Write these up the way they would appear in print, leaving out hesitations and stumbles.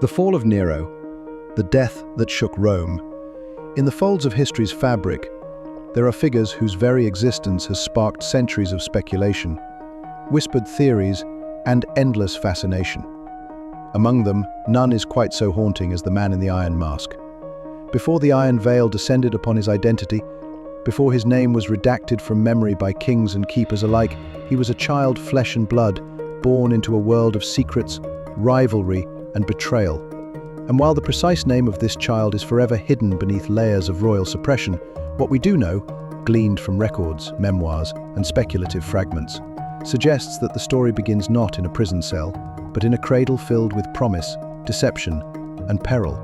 The fall of Nero, the death that shook Rome. In the folds of history's fabric, there are figures whose very existence has sparked centuries of speculation, whispered theories, and endless fascination. Among them, none is quite so haunting as the man in the iron mask. Before the iron veil descended upon his identity, before his name was redacted from memory by kings and keepers alike, he was a child, flesh and blood, born into a world of secrets, rivalry, and betrayal. And while the precise name of this child is forever hidden beneath layers of royal suppression, what we do know, gleaned from records, memoirs, and speculative fragments, suggests that the story begins not in a prison cell, but in a cradle filled with promise, deception, and peril.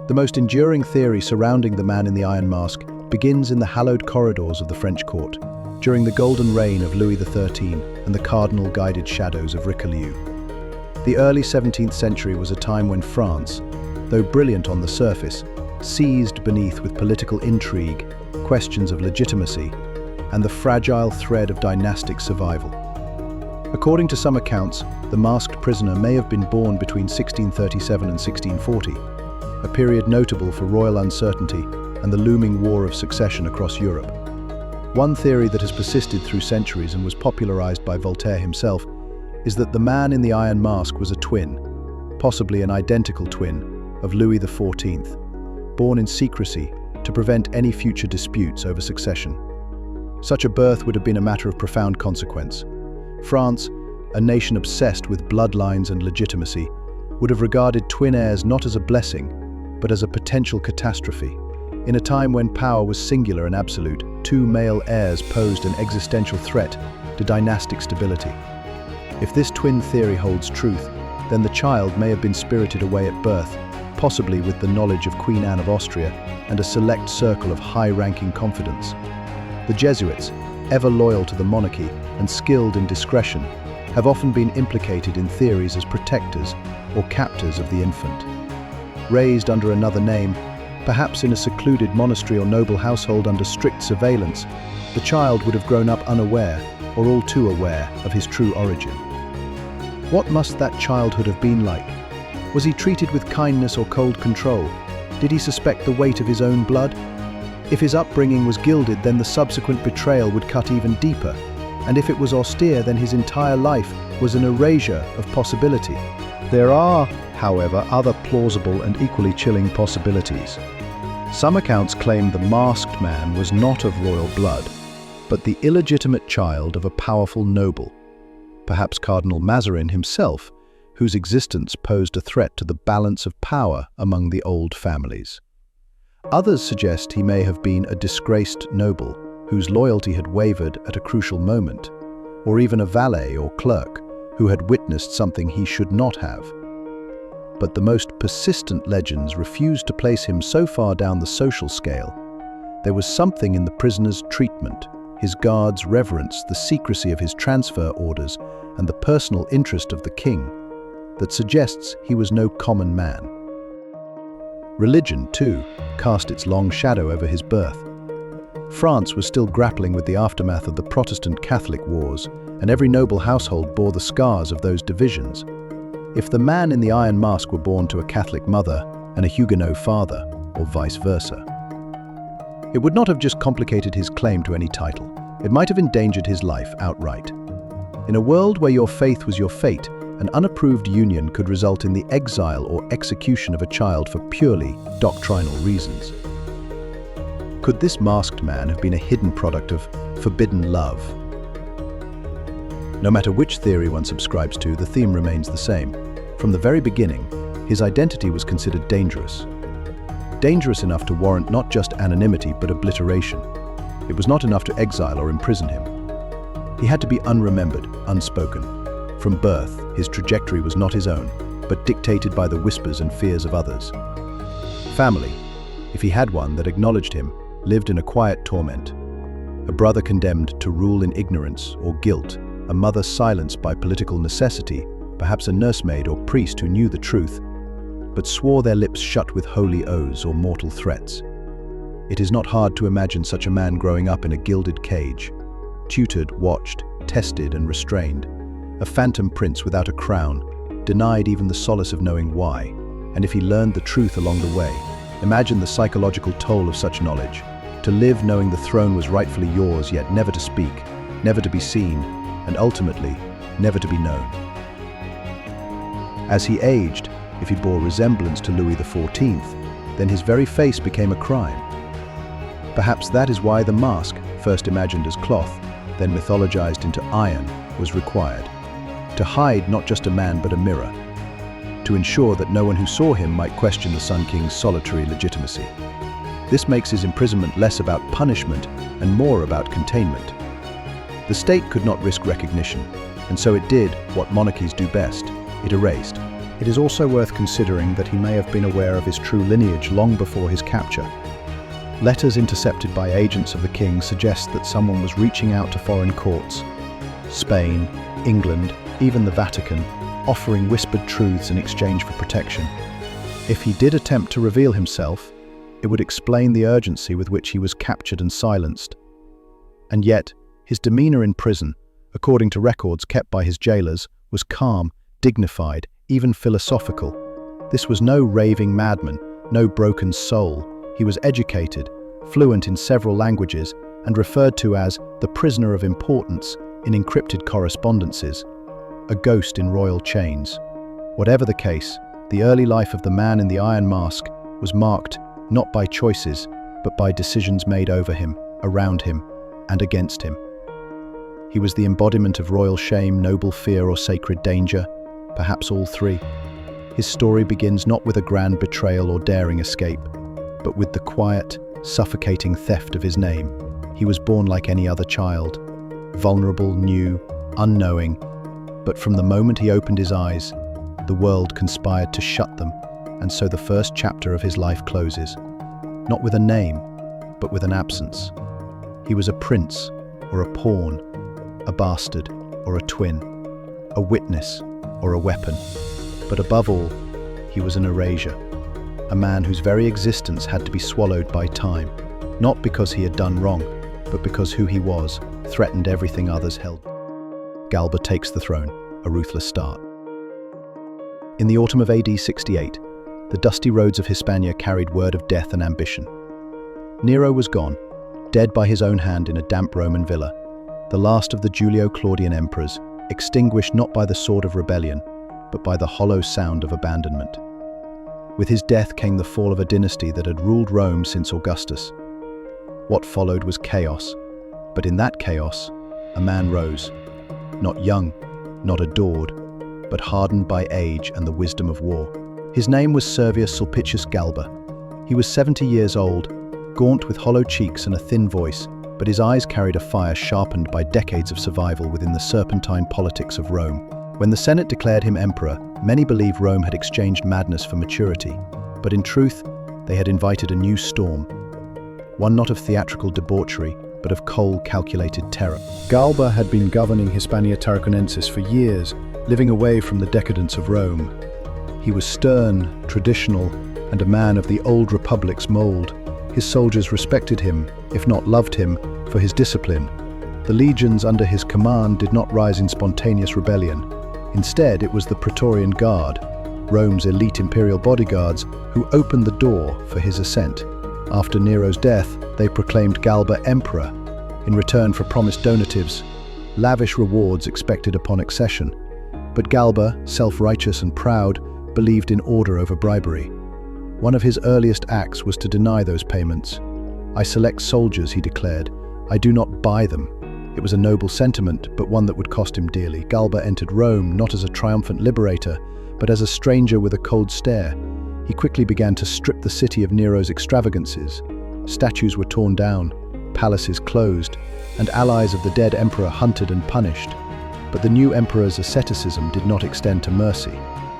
The most enduring theory surrounding the man in the iron mask begins in the hallowed corridors of the French court, during the golden reign of Louis XIII and the cardinal-guided shadows of Richelieu. The early 17th century was a time when France, though brilliant on the surface, seized beneath with political intrigue, questions of legitimacy, and the fragile thread of dynastic survival. According to some accounts, the masked prisoner may have been born between 1637 and 1640, a period notable for royal uncertainty and the looming war of succession across Europe. One theory that has persisted through centuries and was popularized by Voltaire himself is that the man in the iron mask was a twin, possibly an identical twin, of Louis XIV, born in secrecy to prevent any future disputes over succession. Such a birth would have been a matter of profound consequence. France, a nation obsessed with bloodlines and legitimacy, would have regarded twin heirs not as a blessing, but as a potential catastrophe. In a time when power was singular and absolute, two male heirs posed an existential threat to dynastic stability. If this twin theory holds truth, then the child may have been spirited away at birth, possibly with the knowledge of Queen Anne of Austria and a select circle of high-ranking confidants. The Jesuits, ever loyal to the monarchy and skilled in discretion, have often been implicated in theories as protectors or captors of the infant. Raised under another name, perhaps in a secluded monastery or noble household under strict surveillance, the child would have grown up unaware, or all too aware, of his true origin. What must that childhood have been like? Was he treated with kindness or cold control? Did he suspect the weight of his own blood? If his upbringing was gilded, then the subsequent betrayal would cut even deeper. And if it was austere, then his entire life was an erasure of possibility. There are, however, other plausible and equally chilling possibilities. Some accounts claim the masked man was not of royal blood, but the illegitimate child of a powerful noble, perhaps Cardinal Mazarin himself, whose existence posed a threat to the balance of power among the old families. Others suggest he may have been a disgraced noble whose loyalty had wavered at a crucial moment, or even a valet or clerk who had witnessed something he should not have. But the most persistent legends refused to place him so far down the social scale. There was something in the prisoner's treatment, his guards' reverence, the secrecy of his transfer orders, and the personal interest of the king, that suggests he was no common man. Religion, too, cast its long shadow over his birth. France was still grappling with the aftermath of the Protestant-Catholic wars, and every noble household bore the scars of those divisions. If the man in the iron mask were born to a Catholic mother and a Huguenot father, or vice versa, it would not have just complicated his claim to any title. It might have endangered his life outright. In a world where your faith was your fate, an unapproved union could result in the exile or execution of a child for purely doctrinal reasons. Could this masked man have been a hidden product of forbidden love? No matter which theory one subscribes to, the theme remains the same. From the very beginning, his identity was considered dangerous. Dangerous enough to warrant not just anonymity but obliteration. It was not enough to exile or imprison him. He had to be unremembered, unspoken. From birth, his trajectory was not his own, but dictated by the whispers and fears of others. Family, if he had one that acknowledged him, lived in a quiet torment. A brother condemned to rule in ignorance or guilt, a mother silenced by political necessity, perhaps a nursemaid or priest who knew the truth, but swore their lips shut with holy oaths or mortal threats. It is not hard to imagine such a man growing up in a gilded cage, tutored, watched, tested and restrained, a phantom prince without a crown, denied even the solace of knowing why. And if he learned the truth along the way, imagine the psychological toll of such knowledge. To live knowing the throne was rightfully yours, yet never to speak, never to be seen, and ultimately, never to be known. As he aged, if he bore resemblance to Louis XIV, then his very face became a crime. Perhaps that is why the mask, first imagined as cloth, then mythologized into iron, was required. To hide not just a man but a mirror. To ensure that no one who saw him might question the Sun King's solitary legitimacy. This makes his imprisonment less about punishment and more about containment. The state could not risk recognition, and so it did what monarchies do best: it erased. It is also worth considering that he may have been aware of his true lineage long before his capture. Letters intercepted by agents of the king suggest that someone was reaching out to foreign courts, Spain, England, even the Vatican, offering whispered truths in exchange for protection. If he did attempt to reveal himself, it would explain the urgency with which he was captured and silenced. And yet, his demeanor in prison, according to records kept by his jailers, was calm, dignified, even philosophical. This was no raving madman, no broken soul. He was educated, fluent in several languages, and referred to as the prisoner of importance in encrypted correspondences, a ghost in royal chains. Whatever the case, the early life of the man in the iron mask was marked not by choices, but by decisions made over him, around him, and against him. He was the embodiment of royal shame, noble fear, or sacred danger, perhaps all three. His story begins not with a grand betrayal or daring escape, but with the quiet, suffocating theft of his name. He was born like any other child, vulnerable, new, unknowing, but from the moment he opened his eyes, the world conspired to shut them, and so the first chapter of his life closes, not with a name, but with an absence. He was a prince, or a pawn, a bastard, or a twin, a witness, or a weapon, but above all, he was an erasure. A man whose very existence had to be swallowed by time, not because he had done wrong, but because who he was threatened everything others held. Galba takes the throne, a ruthless start. In the autumn of AD 68, the dusty roads of Hispania carried word of death and ambition. Nero was gone, dead by his own hand in a damp Roman villa, the last of the Julio-Claudian emperors, extinguished not by the sword of rebellion, but by the hollow sound of abandonment. With his death came the fall of a dynasty that had ruled Rome since Augustus. What followed was chaos, but in that chaos, a man rose, not young, not adored, but hardened by age and the wisdom of war. His name was Servius Sulpicius Galba. He was 70 years old, gaunt with hollow cheeks and a thin voice, but his eyes carried a fire sharpened by decades of survival within the serpentine politics of Rome. When the Senate declared him emperor, many believed Rome had exchanged madness for maturity, but in truth, they had invited a new storm, one not of theatrical debauchery, but of cold, calculated terror. Galba had been governing Hispania Tarraconensis for years, living away from the decadence of Rome. He was stern, traditional, and a man of the old republic's mold. His soldiers respected him, if not loved him, for his discipline. The legions under his command did not rise in spontaneous rebellion. Instead, it was the Praetorian Guard, Rome's elite imperial bodyguards, who opened the door for his ascent. After Nero's death, they proclaimed Galba emperor, in return for promised donatives, lavish rewards expected upon accession. But Galba, self-righteous and proud, believed in order over bribery. One of his earliest acts was to deny those payments. "I select soldiers," he declared. "I do not buy them." It was a noble sentiment, but one that would cost him dearly. Galba entered Rome not as a triumphant liberator, but as a stranger with a cold stare. He quickly began to strip the city of Nero's extravagances. Statues were torn down, palaces closed, and allies of the dead emperor hunted and punished. But the new emperor's asceticism did not extend to mercy.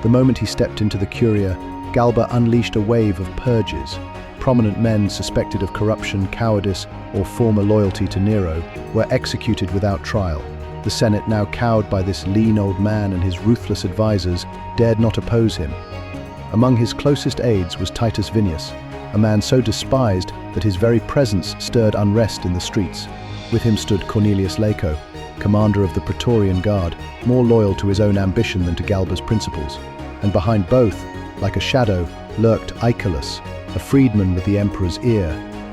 The moment he stepped into the Curia, Galba unleashed a wave of purges. Prominent men suspected of corruption, cowardice, or former loyalty to Nero were executed without trial. The Senate, now cowed by this lean old man and his ruthless advisors, dared not oppose him. Among his closest aides was Titus Vinius, a man so despised that his very presence stirred unrest in the streets. With him stood Cornelius Laco, commander of the Praetorian Guard, more loyal to his own ambition than to Galba's principles. And behind both, Like a shadow lurked Icelus, a freedman with the emperor's ear.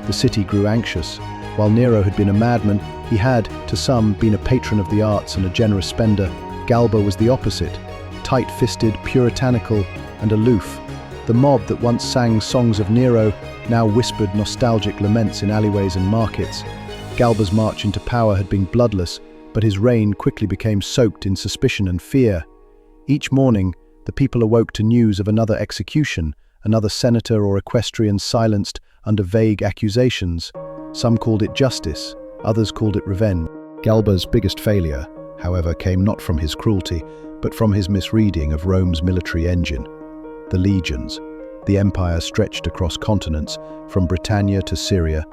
The city grew anxious. While Nero had been a madman, he had, to some, been a patron of the arts and a generous spender. Galba was the opposite, tight-fisted, puritanical, and aloof. The mob that once sang songs of Nero now whispered nostalgic laments in alleyways and markets. Galba's march into power had been bloodless, but his reign quickly became soaked in suspicion and fear. Each morning, the people awoke to news of another execution, another senator or equestrian silenced under vague accusations. Some called it justice, others called it revenge. Galba's biggest failure, however, came not from his cruelty, but from his misreading of Rome's military engine. The legions. The empire stretched across continents, from Britannia to Syria,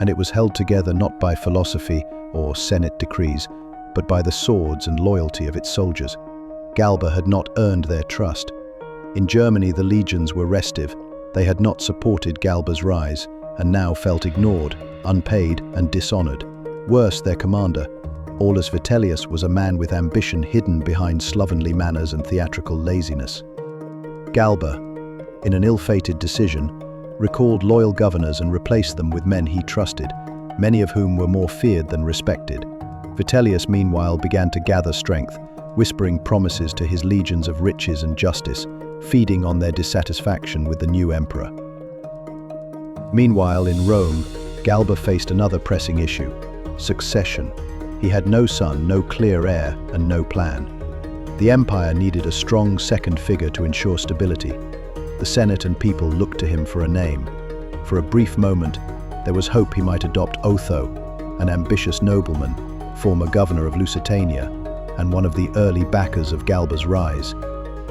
and it was held together not by philosophy or Senate decrees, but by the swords and loyalty of its soldiers. Galba had not earned their trust. In Germany, the legions were restive. They had not supported Galba's rise, and now felt ignored, unpaid, and dishonored. Worse, their commander, Aulus Vitellius, was a man with ambition hidden behind slovenly manners and theatrical laziness. Galba, in an ill-fated decision, recalled loyal governors and replaced them with men he trusted, many of whom were more feared than respected. Vitellius, meanwhile, began to gather strength, whispering promises to his legions of riches and justice, feeding on their dissatisfaction with the new emperor. Meanwhile, in Rome, Galba faced another pressing issue: succession. He had no son, no clear heir, and no plan. The empire needed a strong second figure to ensure stability. The Senate and people looked to him for a name. For a brief moment, there was hope he might adopt Otho, an ambitious nobleman, former governor of Lusitania, and one of the early backers of Galba's rise.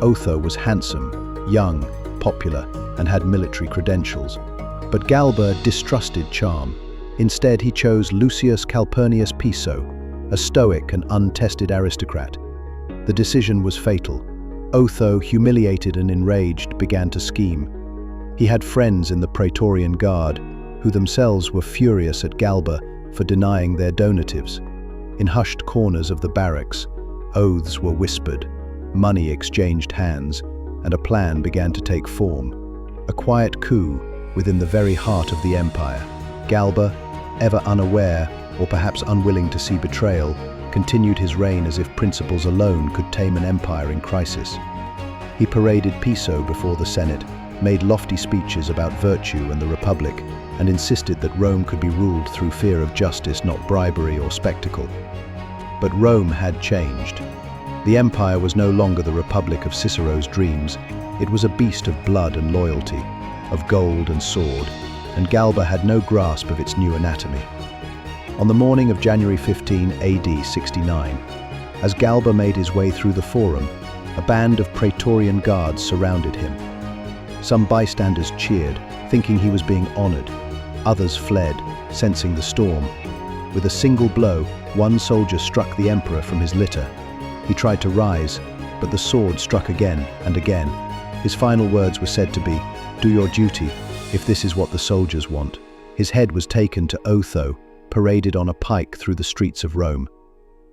Otho was handsome, young, popular, and had military credentials. But Galba distrusted charm. Instead, he chose Lucius Calpurnius Piso, a stoic and untested aristocrat. The decision was fatal. Otho, humiliated and enraged, began to scheme. He had friends in the Praetorian Guard, who themselves were furious at Galba for denying their donatives. In hushed corners of the barracks, oaths were whispered, money exchanged hands, and a plan began to take form. A quiet coup within the very heart of the empire. Galba, ever unaware or perhaps unwilling to see betrayal, continued his reign as if principles alone could tame an empire in crisis. He paraded Piso before the Senate, made lofty speeches about virtue and the Republic, and insisted that Rome could be ruled through fear of justice, not bribery or spectacle. But Rome had changed. The empire was no longer the Republic of Cicero's dreams. It was a beast of blood and loyalty, of gold and sword, and Galba had no grasp of its new anatomy. On the morning of January 15 AD 69, as Galba made his way through the Forum, a band of Praetorian guards surrounded him. Some bystanders cheered, thinking he was being honored. Others fled, sensing the storm. With a single blow, one soldier struck the emperor from his litter. He tried to rise, but the sword struck again and again. His final words were said to be, "Do your duty, if this is what the soldiers want." His head was taken to Otho, paraded on a pike through the streets of Rome.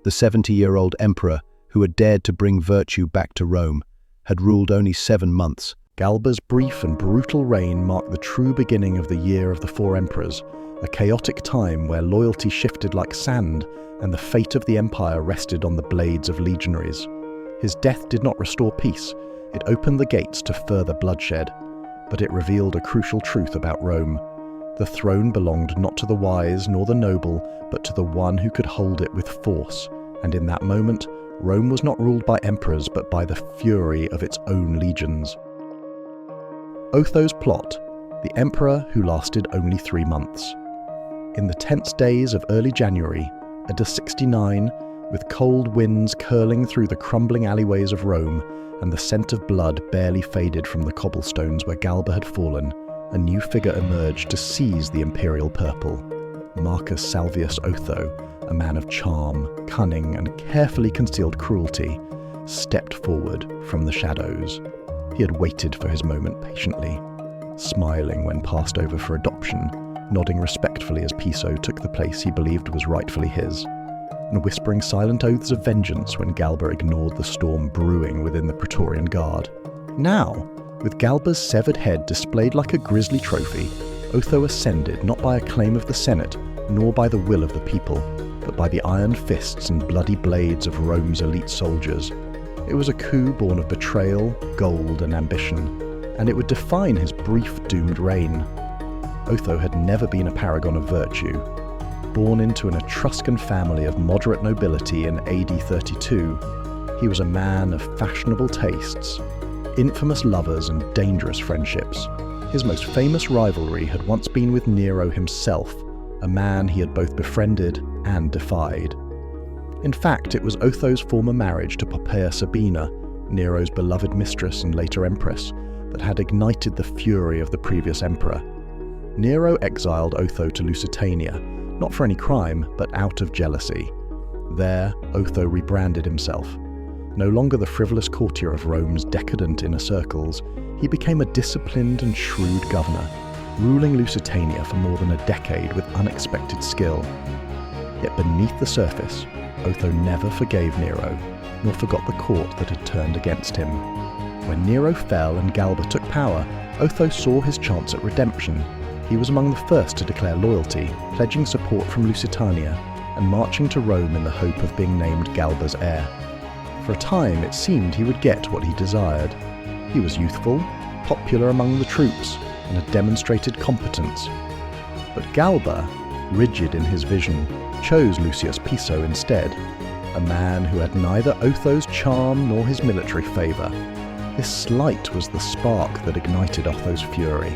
The 70-year-old emperor, who had dared to bring virtue back to Rome, had ruled only 7 months. Galba's brief and brutal reign marked the true beginning of the Year of the Four Emperors, a chaotic time where loyalty shifted like sand and the fate of the empire rested on the blades of legionaries. His death did not restore peace, it opened the gates to further bloodshed, but it revealed a crucial truth about Rome. The throne belonged not to the wise nor the noble, but to the one who could hold it with force, and in that moment, Rome was not ruled by emperors but by the fury of its own legions. Otho's plot, the emperor who lasted only 3 months. In the tense days of early January, at 69, with cold winds curling through the crumbling alleyways of Rome and the scent of blood barely faded from the cobblestones where Galba had fallen, a new figure emerged to seize the imperial purple. Marcus Salvius Otho, a man of charm, cunning, and carefully concealed cruelty, stepped forward from the shadows. He had waited for his moment patiently, smiling when passed over for adoption, nodding respectfully as Piso took the place he believed was rightfully his, and whispering silent oaths of vengeance when Galba ignored the storm brewing within the Praetorian Guard. Now, With Galba's severed head displayed like a grisly trophy, Otho ascended not by a claim of the Senate, nor by the will of the people, but by the iron fists and bloody blades of Rome's elite soldiers. It was a coup born of betrayal, gold, and ambition, and it would define his brief, doomed reign. Otho had never been a paragon of virtue. Born into an Etruscan family of moderate nobility in AD 32, he was a man of fashionable tastes, infamous lovers, and dangerous friendships. His most famous rivalry had once been with Nero himself, a man he had both befriended and defied. In fact, it was Otho's former marriage to Poppaea Sabina, Nero's beloved mistress and later empress, that had ignited the fury of the previous emperor. Nero exiled Otho to Lusitania, not for any crime, but out of jealousy. There, Otho rebranded himself. No longer the frivolous courtier of Rome's decadent inner circles, he became a disciplined and shrewd governor, ruling Lusitania for more than a decade with unexpected skill. Yet beneath the surface, Otho never forgave Nero, nor forgot the court that had turned against him. When Nero fell and Galba took power, Otho saw his chance at redemption. He was among the first to declare loyalty, pledging support from Lusitania, and marching to Rome in the hope of being named Galba's heir. For a time, it seemed he would get what he desired. He was youthful, popular among the troops, and had demonstrated competence. But Galba, rigid in his vision, chose Lucius Piso instead, a man who had neither Otho's charm nor his military favour. This slight was the spark that ignited Otho's fury.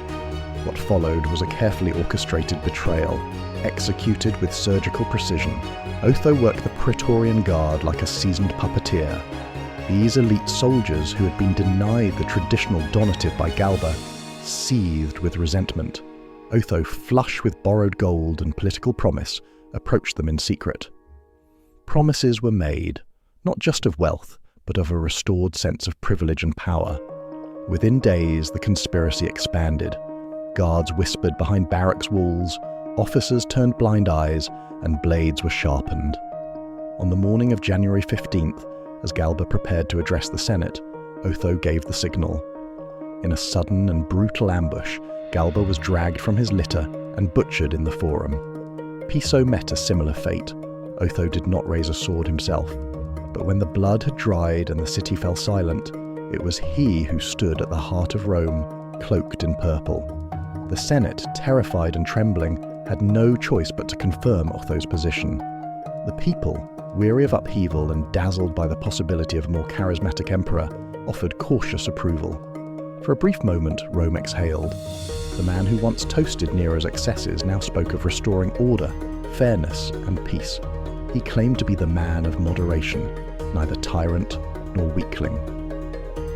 What followed was a carefully orchestrated betrayal, executed with surgical precision. Otho worked the Praetorian Guard like a seasoned puppeteer. These elite soldiers, who had been denied the traditional donative by Galba, seethed with resentment. Otho, flush with borrowed gold and political promise, approached them in secret. Promises were made, not just of wealth, but of a restored sense of privilege and power. Within days, the conspiracy expanded. Guards whispered behind barracks walls, officers turned blind eyes, and blades were sharpened. On the morning of January 15th, as Galba prepared to address the Senate, Otho gave the signal. In a sudden and brutal ambush, Galba was dragged from his litter and butchered in the Forum. Piso met a similar fate. Otho did not raise a sword himself, but when the blood had dried and the city fell silent, it was he who stood at the heart of Rome, cloaked in purple. The Senate, terrified and trembling, had no choice but to confirm Otho's position. The people, weary of upheaval and dazzled by the possibility of a more charismatic emperor, offered cautious approval. For a brief moment, Rome exhaled. The man who once toasted Nero's excesses now spoke of restoring order, fairness, and peace. He claimed to be the man of moderation, neither tyrant nor weakling.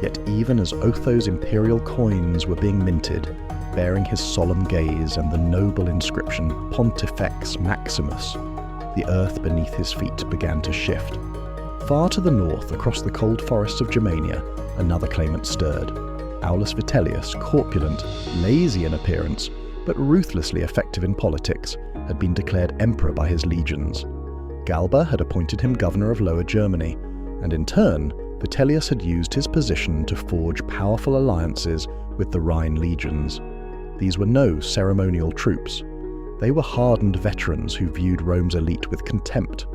Yet even as Otho's imperial coins were being minted, bearing his solemn gaze and the noble inscription Pontifex Maximus, the earth beneath his feet began to shift. Far to the north, across the cold forests of Germania, another claimant stirred. Aulus Vitellius, corpulent, lazy in appearance, but ruthlessly effective in politics, had been declared emperor by his legions. Galba had appointed him governor of Lower Germany, and in turn, Vitellius had used his position to forge powerful alliances with the Rhine legions. These were no ceremonial troops. They were hardened veterans who viewed Rome's elite with contempt.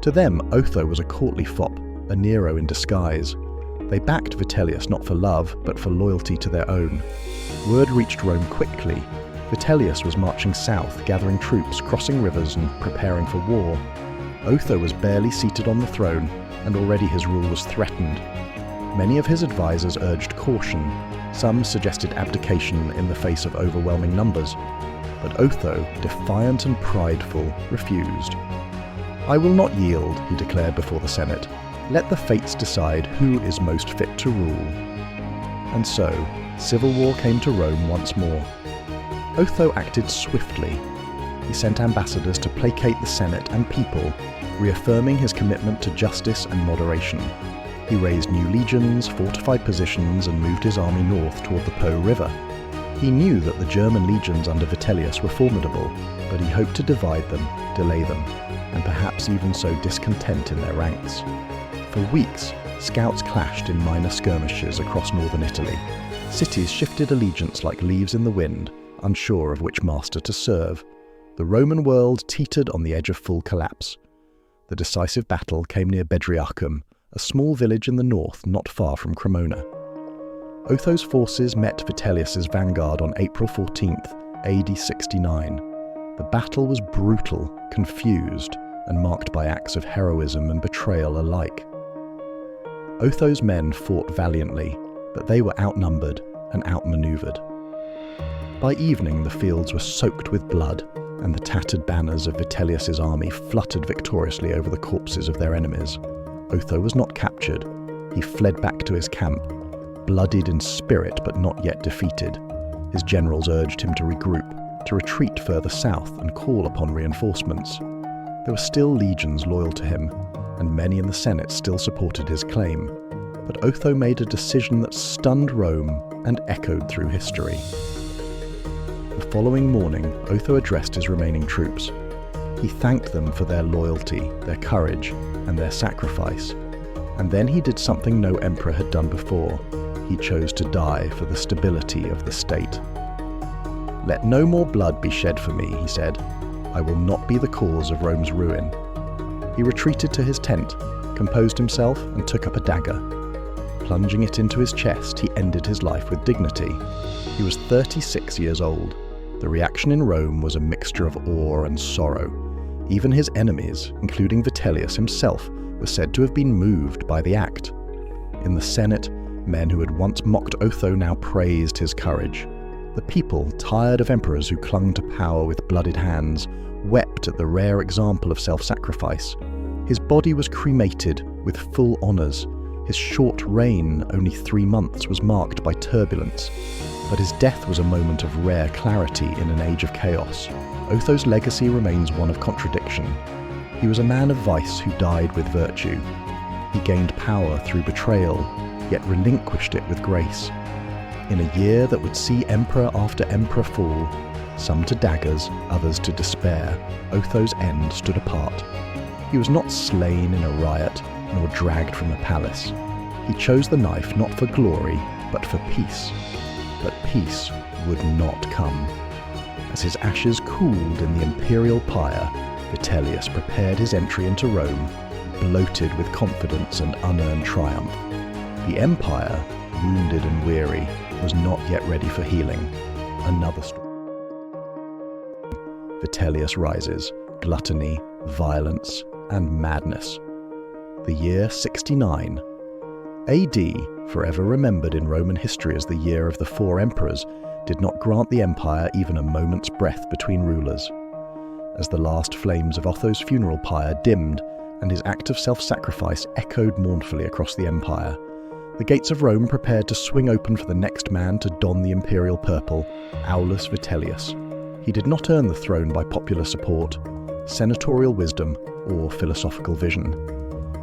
To them, Otho was a courtly fop, a Nero in disguise. They backed Vitellius not for love, but for loyalty to their own. Word reached Rome quickly. Vitellius was marching south, gathering troops, crossing rivers, and preparing for war. Otho was barely seated on the throne, and already his rule was threatened. Many of his advisors urged caution. Some suggested abdication in the face of overwhelming numbers. But Otho, defiant and prideful, refused. "I will not yield," he declared before the Senate. "Let the fates decide who is most fit to rule." And so, civil war came to Rome once more. Otho acted swiftly. He sent ambassadors to placate the Senate and people, reaffirming his commitment to justice and moderation. He raised new legions, fortified positions, and moved his army north toward the Po River. He knew that the German legions under Vitellius were formidable, but he hoped to divide them, delay them, and perhaps even sow discontent in their ranks. For weeks, scouts clashed in minor skirmishes across northern Italy. Cities shifted allegiance like leaves in the wind, unsure of which master to serve. The Roman world teetered on the edge of full collapse. The decisive battle came near Bedriacum, a small village in the north not far from Cremona. Otho's forces met Vitellius's vanguard on April 14th, AD 69. The battle was brutal, confused, and marked by acts of heroism and betrayal alike. Otho's men fought valiantly, but they were outnumbered and outmaneuvered. By evening, the fields were soaked with blood, and the tattered banners of Vitellius's army fluttered victoriously over the corpses of their enemies. Otho was not captured. He fled back to his camp, bloodied in spirit but not yet defeated. His generals urged him to regroup, to retreat further south and call upon reinforcements. There were still legions loyal to him, and many in the Senate still supported his claim. But Otho made a decision that stunned Rome and echoed through history. The following morning, Otho addressed his remaining troops. He thanked them for their loyalty, their courage, and their sacrifice. And then he did something no emperor had done before. He chose to die for the stability of the state. "Let no more blood be shed for me," he said. "I will not be the cause of Rome's ruin." He retreated to his tent, composed himself, and took up a dagger. Plunging it into his chest, he ended his life with dignity. He was 36 years old. The reaction in Rome was a mixture of awe and sorrow. Even his enemies, including Vitellius himself, were said to have been moved by the act. In the Senate, men who had once mocked Otho now praised his courage. The people, tired of emperors who clung to power with bloodied hands, wept at the rare example of self-sacrifice. His body was cremated with full honours. His short reign, only 3 months, was marked by turbulence. But his death was a moment of rare clarity in an age of chaos. Otho's legacy remains one of contradiction. He was a man of vice who died with virtue. He gained power through betrayal, yet relinquished it with grace. In a year that would see emperor after emperor fall, some to daggers, others to despair, Otho's end stood apart. He was not slain in a riot, nor dragged from a palace. He chose the knife not for glory, but for peace. But peace would not come. As his ashes cooled in the imperial pyre, Vitellius prepared his entry into Rome, bloated with confidence and unearned triumph. The empire, wounded and weary, was not yet ready for healing. Another story. Vitellius rises, gluttony, violence, and madness. The year 69. AD, forever remembered in Roman history as the year of the 4 emperors, did not grant the empire even a moment's breath between rulers. As the last flames of Otho's funeral pyre dimmed and his act of self-sacrifice echoed mournfully across the empire, the gates of Rome prepared to swing open for the next man to don the imperial purple, Aulus Vitellius. He did not earn the throne by popular support, senatorial wisdom, or philosophical vision.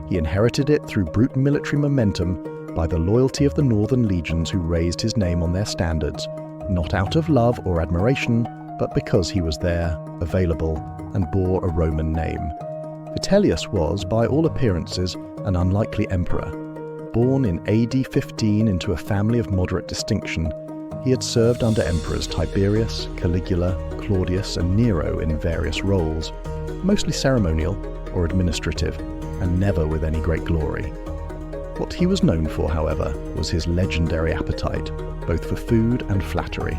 He inherited it through brute military momentum, by the loyalty of the northern legions who raised his name on their standards, not out of love or admiration, but because he was there, available, and bore a Roman name. Vitellius was, by all appearances, an unlikely emperor. Born in AD 15 into a family of moderate distinction, he had served under emperors Tiberius, Caligula, Claudius, and Nero in various roles, mostly ceremonial or administrative, and never with any great glory. What he was known for, however, was his legendary appetite, both for food and flattery.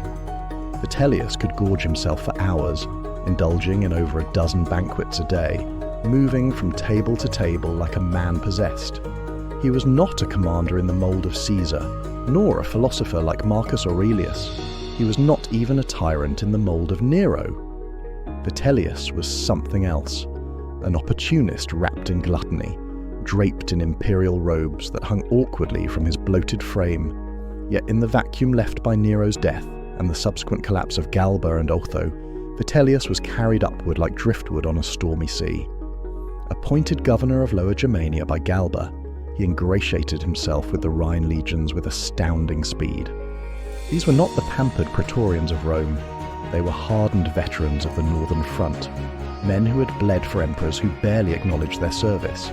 Vitellius could gorge himself for hours, indulging in over a dozen banquets a day, moving from table to table like a man possessed. He was not a commander in the mould of Caesar, nor a philosopher like Marcus Aurelius. He was not even a tyrant in the mould of Nero. Vitellius was something else, an opportunist wrapped in gluttony, draped in imperial robes that hung awkwardly from his bloated frame. Yet in the vacuum left by Nero's death and the subsequent collapse of Galba and Otho, Vitellius was carried upward like driftwood on a stormy sea. Appointed governor of Lower Germania by Galba, he ingratiated himself with the Rhine legions with astounding speed. These were not the pampered praetorians of Rome. They were hardened veterans of the northern front, men who had bled for emperors who barely acknowledged their service.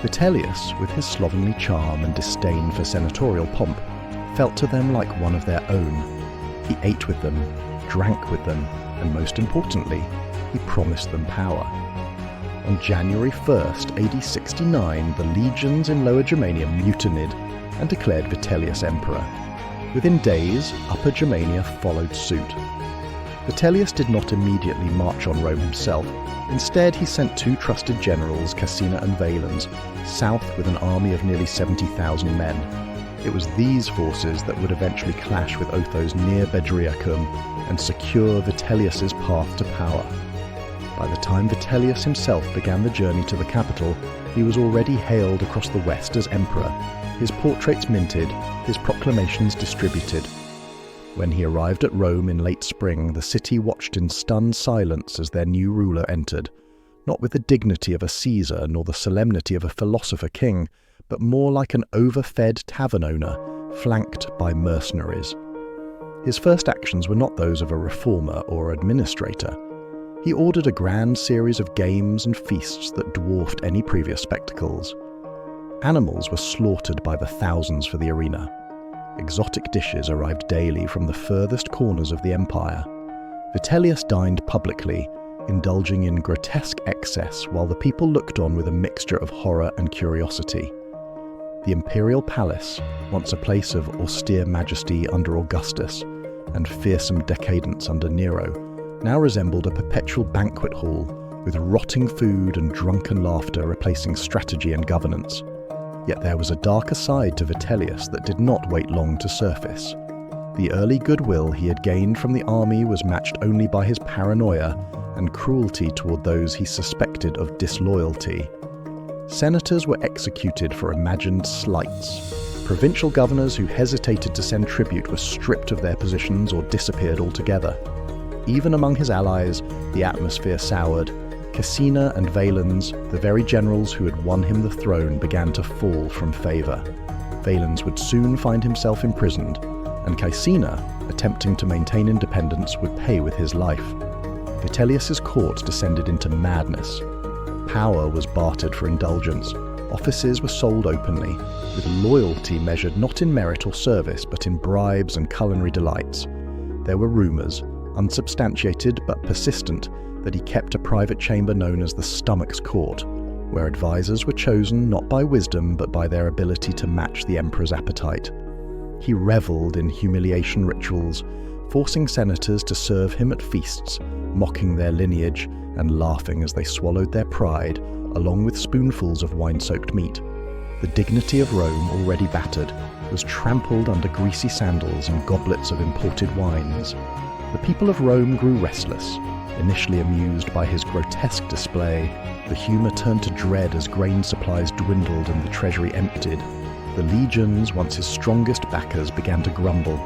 Vitellius, with his slovenly charm and disdain for senatorial pomp, felt to them like one of their own. He ate with them, drank with them, and most importantly, he promised them power. On January 1st, AD 69, the legions in Lower Germania mutinied and declared Vitellius emperor. Within days, Upper Germania followed suit. Vitellius did not immediately march on Rome himself. Instead, he sent two trusted generals, Caecina and Valens, south with an army of nearly 70,000 men. It was these forces that would eventually clash with Otho's near Bedriacum and secure Vitellius's path to power. By the time Vitellius himself began the journey to the capital, he was already hailed across the west as emperor, his portraits minted, his proclamations distributed. When he arrived at Rome in late spring, the city watched in stunned silence as their new ruler entered, not with the dignity of a Caesar nor the solemnity of a philosopher king, but more like an overfed tavern owner, flanked by mercenaries. His first actions were not those of a reformer or administrator. He ordered a grand series of games and feasts that dwarfed any previous spectacles. Animals were slaughtered by the thousands for the arena. Exotic dishes arrived daily from the furthest corners of the empire. Vitellius dined publicly, indulging in grotesque excess while the people looked on with a mixture of horror and curiosity. The imperial palace, once a place of austere majesty under Augustus and fearsome decadence under Nero, now resembled a perpetual banquet hall, with rotting food and drunken laughter replacing strategy and governance. Yet there was a darker side to Vitellius that did not wait long to surface. The early goodwill he had gained from the army was matched only by his paranoia and cruelty toward those he suspected of disloyalty. Senators were executed for imagined slights. Provincial governors who hesitated to send tribute were stripped of their positions or disappeared altogether. Even among his allies, the atmosphere soured. Caecina and Valens, the very generals who had won him the throne, began to fall from favour. Valens would soon find himself imprisoned, and Caecina, attempting to maintain independence, would pay with his life. Vitellius's court descended into madness. Power was bartered for indulgence. Offices were sold openly, with loyalty measured not in merit or service, but in bribes and culinary delights. There were rumours, unsubstantiated but persistent, that he kept a private chamber known as the Stomach's Court, where advisors were chosen not by wisdom but by their ability to match the emperor's appetite. He revelled in humiliation rituals, forcing senators to serve him at feasts, mocking their lineage and laughing as they swallowed their pride, along with spoonfuls of wine-soaked meat. The dignity of Rome, already battered, was trampled under greasy sandals and goblets of imported wines. The people of Rome grew restless. Initially amused by his grotesque display, the humour turned to dread as grain supplies dwindled and the treasury emptied. The legions, once his strongest backers, began to grumble.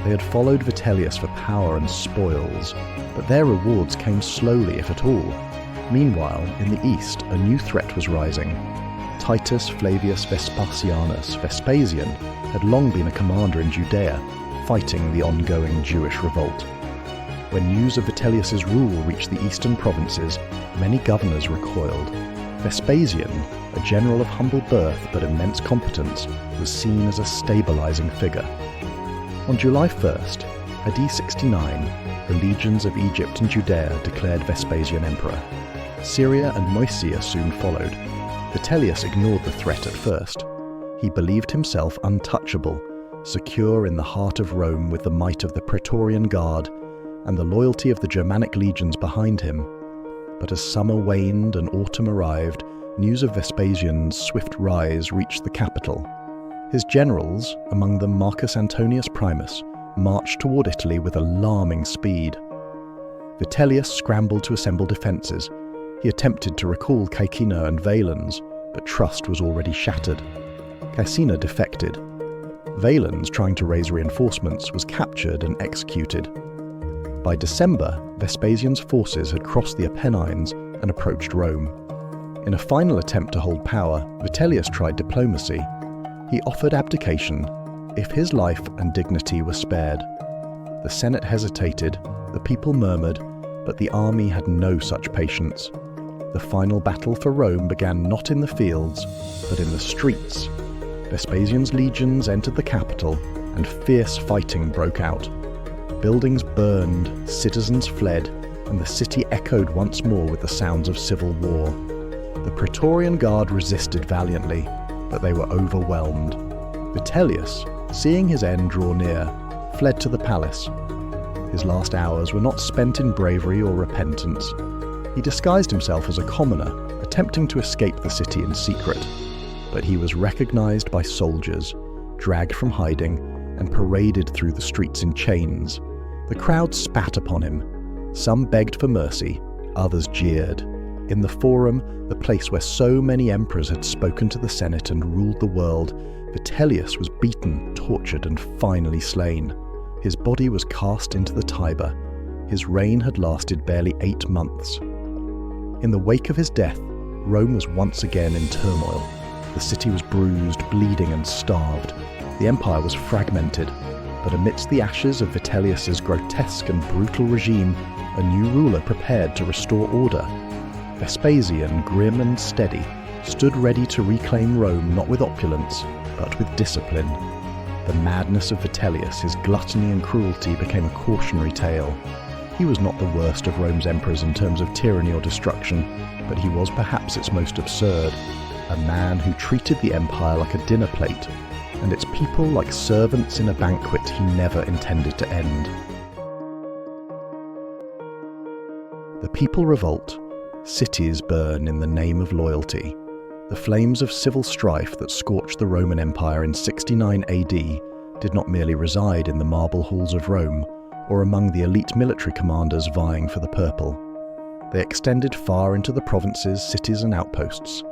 They had followed Vitellius for power and spoils, but their rewards came slowly, if at all. Meanwhile, in the east, a new threat was rising. Titus Flavius Vespasianus, Vespasian, had long been a commander in Judea, fighting the ongoing Jewish revolt. When news of Vitellius's rule reached the eastern provinces, many governors recoiled. Vespasian, a general of humble birth but immense competence, was seen as a stabilizing figure. On July 1st, AD 69, the legions of Egypt and Judea declared Vespasian emperor. Syria and Moesia soon followed. Vitellius ignored the threat at first. He believed himself untouchable, secure in the heart of Rome with the might of the Praetorian Guard and the loyalty of the Germanic legions behind him. But as summer waned and autumn arrived, news of Vespasian's swift rise reached the capital. His generals, among them Marcus Antonius Primus, marched toward Italy with alarming speed. Vitellius scrambled to assemble defences. He attempted to recall Caecina and Valens, but trust was already shattered. Caecina defected. Valens, trying to raise reinforcements, was captured and executed. By December, Vespasian's forces had crossed the Apennines and approached Rome. In a final attempt to hold power, Vitellius tried diplomacy. He offered abdication if his life and dignity were spared. The Senate hesitated, the people murmured, but the army had no such patience. The final battle for Rome began not in the fields, but in the streets. Vespasian's legions entered the capital, and fierce fighting broke out. Buildings burned, citizens fled, and the city echoed once more with the sounds of civil war. The Praetorian Guard resisted valiantly, but they were overwhelmed. Vitellius, seeing his end draw near, fled to the palace. His last hours were not spent in bravery or repentance. He disguised himself as a commoner, attempting to escape the city in secret. But he was recognized by soldiers, dragged from hiding, and paraded through the streets in chains. The crowd spat upon him. Some begged for mercy, others jeered. In the Forum, the place where so many emperors had spoken to the Senate and ruled the world, Vitellius was beaten, tortured, and finally slain. His body was cast into the Tiber. His reign had lasted barely 8 months. In the wake of his death, Rome was once again in turmoil. The city was bruised, bleeding, and starved. The empire was fragmented, but amidst the ashes of Vitellius's grotesque and brutal regime, a new ruler prepared to restore order. Vespasian, grim and steady, stood ready to reclaim Rome not with opulence, but with discipline. The madness of Vitellius, his gluttony and cruelty, became a cautionary tale. He was not the worst of Rome's emperors in terms of tyranny or destruction, but he was perhaps its most absurd. A man who treated the empire like a dinner plate, and its people like servants in a banquet he never intended to end. The people revolt. Cities burn in the name of loyalty. The flames of civil strife that scorched the Roman Empire in 69 AD did not merely reside in the marble halls of Rome, or among the elite military commanders vying for the purple. They extended far into the provinces, cities, and outposts,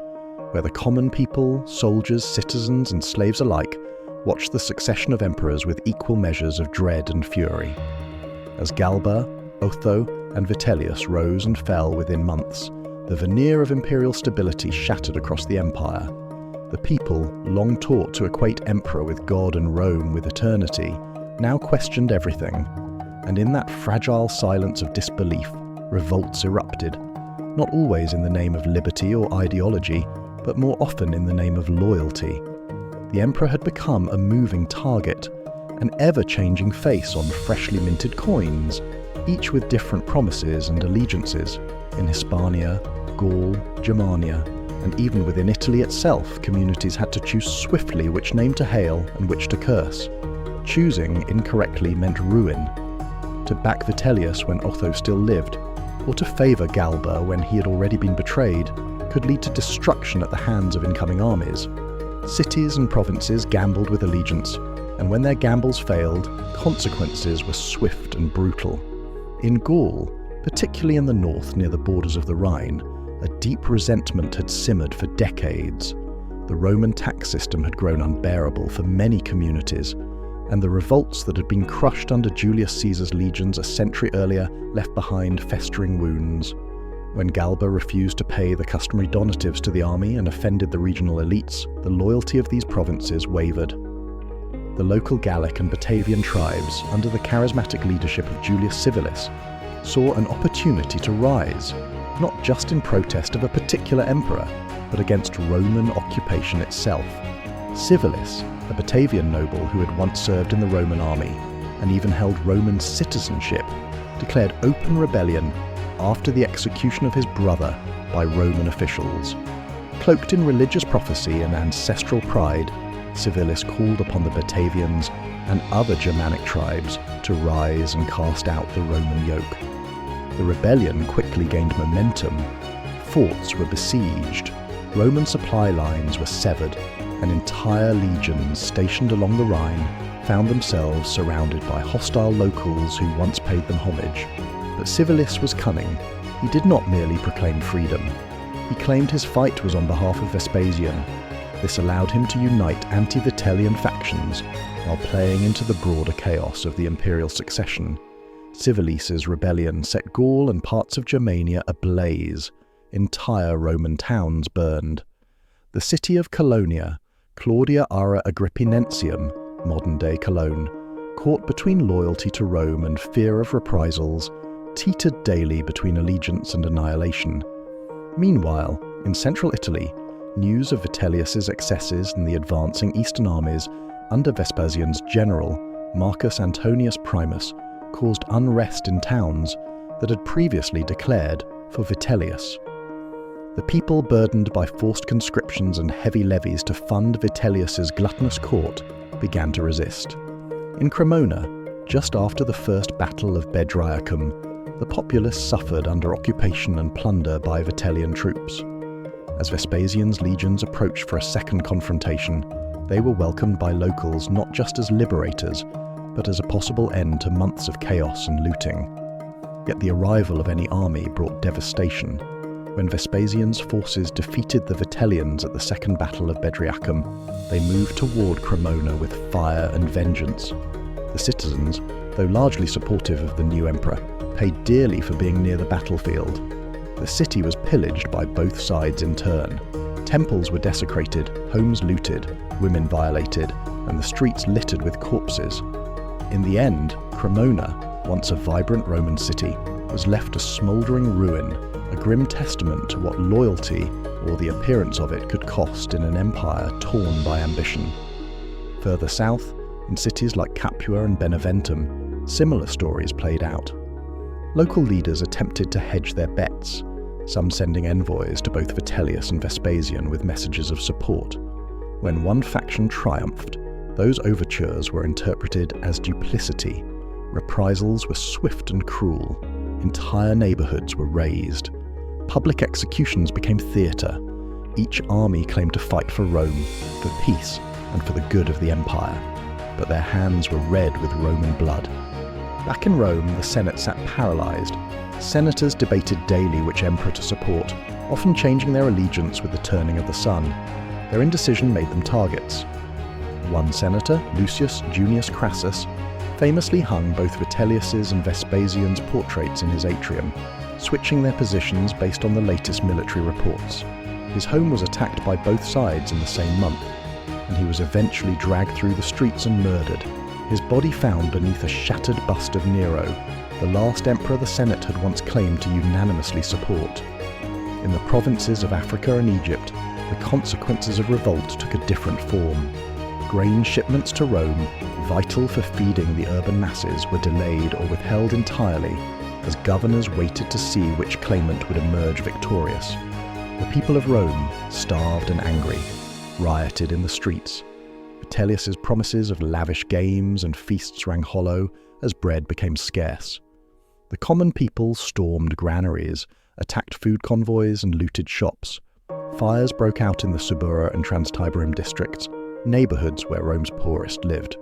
where the common people, soldiers, citizens, and slaves alike watched the succession of emperors with equal measures of dread and fury. As Galba, Otho, and Vitellius rose and fell within months, the veneer of imperial stability shattered across the empire. The people, long taught to equate emperor with God and Rome with eternity, now questioned everything. And in that fragile silence of disbelief, revolts erupted, not always in the name of liberty or ideology, but more often in the name of loyalty. The emperor had become a moving target, an ever-changing face on freshly minted coins, each with different promises and allegiances. In Hispania, Gaul, Germania, and even within Italy itself, communities had to choose swiftly which name to hail and which to curse. Choosing incorrectly meant ruin. To back Vitellius when Otho still lived, or to favour Galba when he had already been betrayed, could lead to destruction at the hands of incoming armies. Cities and provinces gambled with allegiance, and when their gambles failed, consequences were swift and brutal. In Gaul, particularly in the north near the borders of the Rhine, a deep resentment had simmered for decades. The Roman tax system had grown unbearable for many communities, and the revolts that had been crushed under Julius Caesar's legions a century earlier left behind festering wounds. When Galba refused to pay the customary donatives to the army and offended the regional elites, the loyalty of these provinces wavered. The local Gallic and Batavian tribes, under the charismatic leadership of Julius Civilis, saw an opportunity to rise, not just in protest of a particular emperor, but against Roman occupation itself. Civilis, a Batavian noble who had once served in the Roman army and even held Roman citizenship, declared open rebellion after the execution of his brother by Roman officials. Cloaked in religious prophecy and ancestral pride, Civilis called upon the Batavians and other Germanic tribes to rise and cast out the Roman yoke. The rebellion quickly gained momentum. Forts were besieged, Roman supply lines were severed, and entire legions stationed along the Rhine found themselves surrounded by hostile locals who once paid them homage. But Civilis was cunning. He did not merely proclaim freedom. He claimed his fight was on behalf of Vespasian. This allowed him to unite anti-Vitellian factions while playing into the broader chaos of the imperial succession. Civilis's rebellion set Gaul and parts of Germania ablaze. Entire Roman towns burned. The city of Colonia, Claudia Ara Agrippinensium, modern-day Cologne, caught between loyalty to Rome and fear of reprisals, teetered daily between allegiance and annihilation. Meanwhile, in central Italy, news of Vitellius's excesses and the advancing eastern armies under Vespasian's general, Marcus Antonius Primus, caused unrest in towns that had previously declared for Vitellius. The people, burdened by forced conscriptions and heavy levies to fund Vitellius's gluttonous court, began to resist. In Cremona, just after the first battle of Bedriacum, the populace suffered under occupation and plunder by Vitellian troops. As Vespasian's legions approached for a second confrontation, they were welcomed by locals not just as liberators, but as a possible end to months of chaos and looting. Yet the arrival of any army brought devastation. When Vespasian's forces defeated the Vitellians at the Second Battle of Bedriacum, they moved toward Cremona with fire and vengeance. The citizens, though largely supportive of the new emperor, paid dearly for being near the battlefield. The city was pillaged by both sides in turn. Temples were desecrated, homes looted, women violated, and the streets littered with corpses. In the end, Cremona, once a vibrant Roman city, was left a smouldering ruin, a grim testament to what loyalty, or the appearance of it, could cost in an empire torn by ambition. Further south, in cities like Capua and Beneventum, similar stories played out. Local leaders attempted to hedge their bets, some sending envoys to both Vitellius and Vespasian with messages of support. When one faction triumphed, those overtures were interpreted as duplicity. Reprisals were swift and cruel. Entire neighborhoods were razed. Public executions became theater. Each army claimed to fight for Rome, for peace, and for the good of the empire. But their hands were red with Roman blood. Back in Rome, the Senate sat paralyzed. Senators debated daily which emperor to support, often changing their allegiance with the turning of the sun. Their indecision made them targets. One senator, Lucius Junius Crassus, famously hung both Vitellius's and Vespasian's portraits in his atrium, switching their positions based on the latest military reports. His home was attacked by both sides in the same month, and he was eventually dragged through the streets and murdered, his body found beneath a shattered bust of Nero, the last emperor the Senate had once claimed to unanimously support. In the provinces of Africa and Egypt, the consequences of revolt took a different form. Grain shipments to Rome, vital for feeding the urban masses, were delayed or withheld entirely as governors waited to see which claimant would emerge victorious. The people of Rome, starved and angry, rioted in the streets. Vitellius's promises of lavish games and feasts rang hollow as bread became scarce. The common people stormed granaries, attacked food convoys and looted shops. Fires broke out in the Subura and Transtiberim districts, neighborhoods where Rome's poorest lived.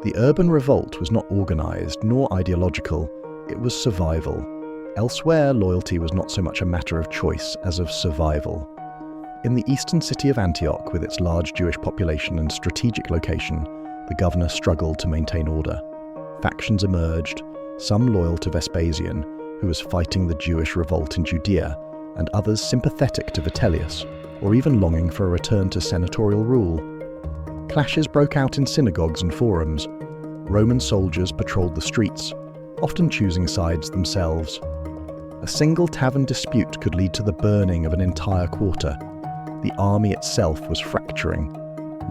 The urban revolt was not organized nor ideological, it was survival. Elsewhere, loyalty was not so much a matter of choice as of survival. In the eastern city of Antioch, with its large Jewish population and strategic location, the governor struggled to maintain order. Factions emerged, some loyal to Vespasian, who was fighting the Jewish revolt in Judea, and others sympathetic to Vitellius, or even longing for a return to senatorial rule. Clashes broke out in synagogues and forums. Roman soldiers patrolled the streets, often choosing sides themselves. A single tavern dispute could lead to the burning of an entire quarter. The army itself was fracturing.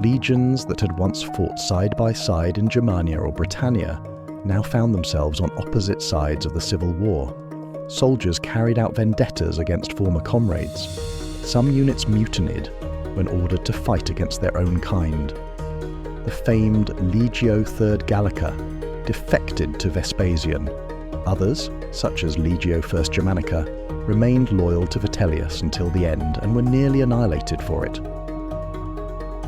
Legions that had once fought side by side in Germania or Britannia now found themselves on opposite sides of the civil war. Soldiers carried out vendettas against former comrades. Some units mutinied when ordered to fight against their own kind. The famed Legio III Gallica defected to Vespasian. Others, such as Legio I Germanica, remained loyal to Vitellius until the end and were nearly annihilated for it.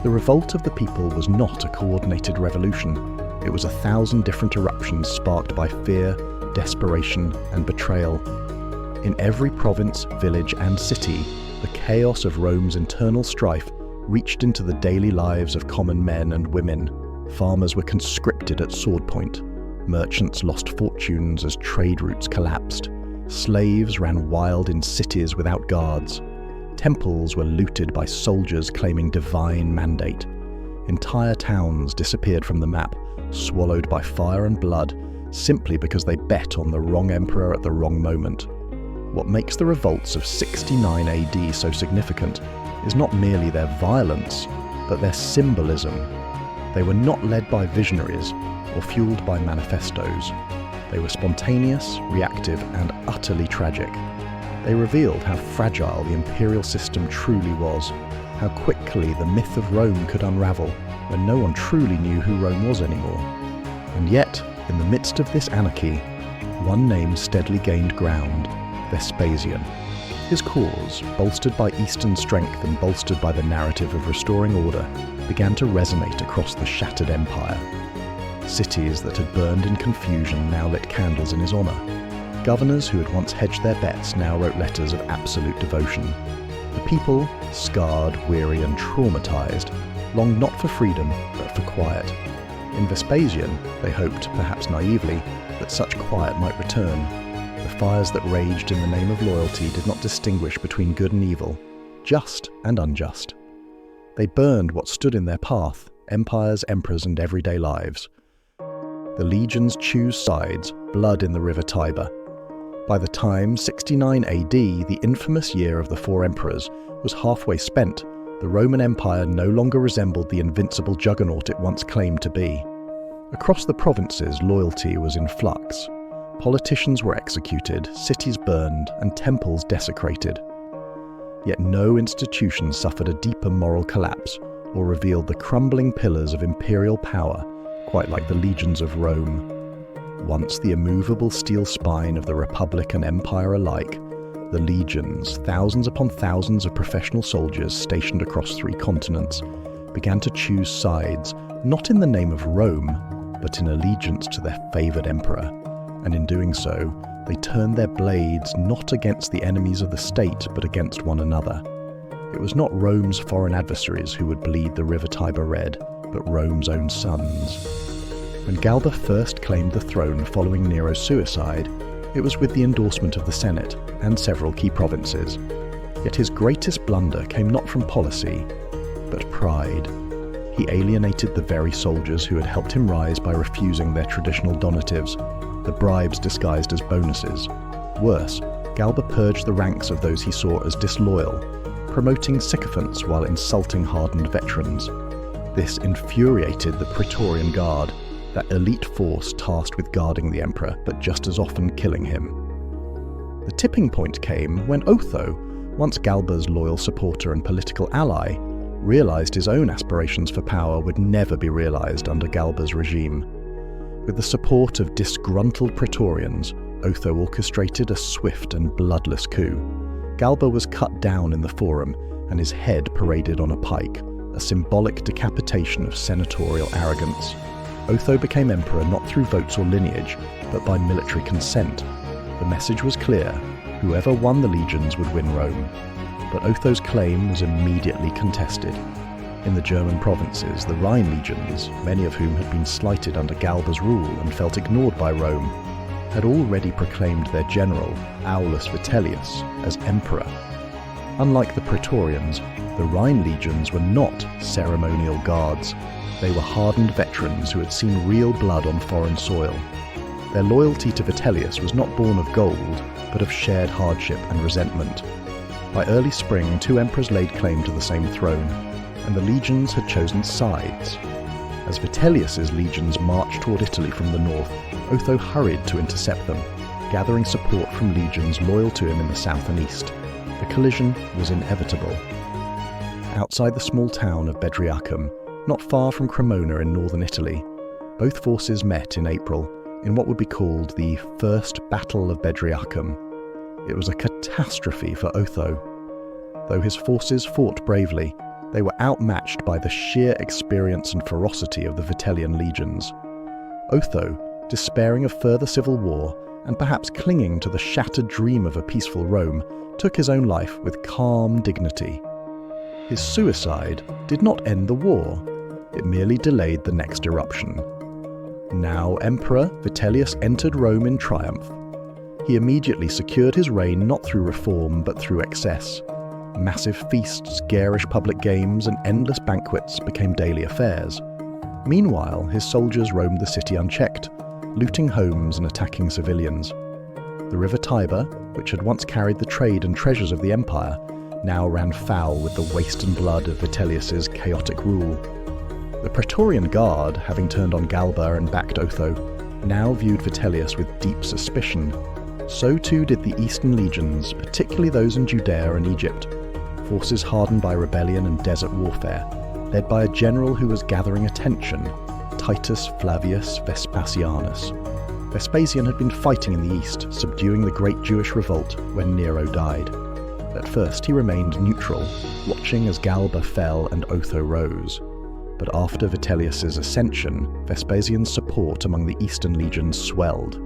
The revolt of the people was not a coordinated revolution. It was 1,000 different eruptions sparked by fear, desperation, and betrayal. In every province, village, and city, the chaos of Rome's internal strife reached into the daily lives of common men and women. Farmers were conscripted at sword point. Merchants lost fortunes as trade routes collapsed. Slaves ran wild in cities without guards. Temples were looted by soldiers claiming divine mandate. Entire towns disappeared from the map, swallowed by fire and blood, simply because they bet on the wrong emperor at the wrong moment. What makes the revolts of 69 AD so significant is not merely their violence, but their symbolism. They were not led by visionaries or fueled by manifestos. They were spontaneous, reactive, and utterly tragic. They revealed how fragile the imperial system truly was, how quickly the myth of Rome could unravel when no one truly knew who Rome was anymore. And yet, in the midst of this anarchy, one name steadily gained ground: Vespasian. His cause, bolstered by Eastern strength and bolstered by the narrative of restoring order, began to resonate across the shattered empire. Cities that had burned in confusion now lit candles in his honour. Governors who had once hedged their bets now wrote letters of absolute devotion. The people, scarred, weary and traumatised, longed not for freedom but for quiet. In Vespasian, they hoped, perhaps naively, that such quiet might return. The fires that raged in the name of loyalty did not distinguish between good and evil, just and unjust. They burned what stood in their path: empires, emperors and everyday lives. The legions chose sides, blood in the river Tiber. By the time 69 AD, the infamous year of the four emperors, was halfway spent, the Roman Empire no longer resembled the invincible juggernaut it once claimed to be. Across the provinces, loyalty was in flux. Politicians were executed, cities burned, and temples desecrated. Yet no institution suffered a deeper moral collapse or revealed the crumbling pillars of imperial power, quite like the legions of Rome. Once the immovable steel spine of the Republic and Empire alike, the legions, thousands upon thousands of professional soldiers stationed across 3 continents, began to choose sides, not in the name of Rome, but in allegiance to their favoured emperor. And in doing so, they turned their blades not against the enemies of the state, but against one another. It was not Rome's foreign adversaries who would bleed the river Tiber red, but Rome's own sons. When Galba first claimed the throne following Nero's suicide, it was with the endorsement of the Senate and several key provinces. Yet his greatest blunder came not from policy, but pride. He alienated the very soldiers who had helped him rise by refusing their traditional donatives, the bribes disguised as bonuses. Worse, Galba purged the ranks of those he saw as disloyal, promoting sycophants while insulting hardened veterans. This infuriated the Praetorian Guard, that elite force tasked with guarding the emperor, but just as often killing him. The tipping point came when Otho, once Galba's loyal supporter and political ally, realised his own aspirations for power would never be realised under Galba's regime. With the support of disgruntled Praetorians, Otho orchestrated a swift and bloodless coup. Galba was cut down in the Forum and his head paraded on a pike, a symbolic decapitation of senatorial arrogance. Otho became emperor not through votes or lineage, but by military consent. The message was clear: whoever won the legions would win Rome. But Otho's claim was immediately contested. In the German provinces, the Rhine legions, many of whom had been slighted under Galba's rule and felt ignored by Rome, had already proclaimed their general, Aulus Vitellius, as emperor. Unlike the Praetorians, the Rhine legions were not ceremonial guards. They were hardened veterans who had seen real blood on foreign soil. Their loyalty to Vitellius was not born of gold, but of shared hardship and resentment. By early spring, 2 emperors laid claim to the same throne, and the legions had chosen sides. As Vitellius's legions marched toward Italy from the north, Otho hurried to intercept them, gathering support from legions loyal to him in the south and east. The collision was inevitable. Outside the small town of Bedriacum, not far from Cremona in northern Italy, both forces met in April in what would be called the First Battle of Bedriacum. It was a catastrophe for Otho. Though his forces fought bravely, they were outmatched by the sheer experience and ferocity of the Vitellian legions. Otho, despairing of further civil war and perhaps clinging to the shattered dream of a peaceful Rome, took his own life with calm dignity. His suicide did not end the war. It merely delayed the next eruption. Now Emperor, Vitellius entered Rome in triumph. He immediately secured his reign not through reform but through excess. Massive feasts, garish public games, and endless banquets became daily affairs. Meanwhile, his soldiers roamed the city unchecked, looting homes and attacking civilians. The river Tiber, which had once carried the trade and treasures of the empire, now ran foul with the waste and blood of Vitellius's chaotic rule. The Praetorian Guard, having turned on Galba and backed Otho, now viewed Vitellius with deep suspicion. So too did the Eastern legions, particularly those in Judea and Egypt, forces hardened by rebellion and desert warfare, led by a general who was gathering attention, Titus Flavius Vespasianus. Vespasian had been fighting in the east, subduing the great Jewish revolt when Nero died. At first he remained neutral, watching as Galba fell and Otho rose. But after Vitellius's ascension, Vespasian's support among the eastern legions swelled.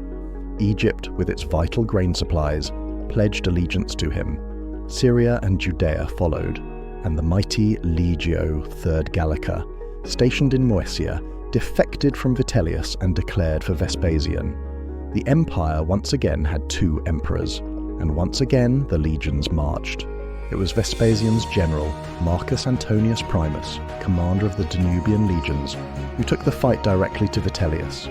Egypt, with its vital grain supplies, pledged allegiance to him. Syria and Judea followed, and the mighty Legio III Gallica, stationed in Moesia, defected from Vitellius and declared for Vespasian. The empire once again had two emperors, and once again the legions marched. It was Vespasian's general, Marcus Antonius Primus, commander of the Danubian legions, who took the fight directly to Vitellius.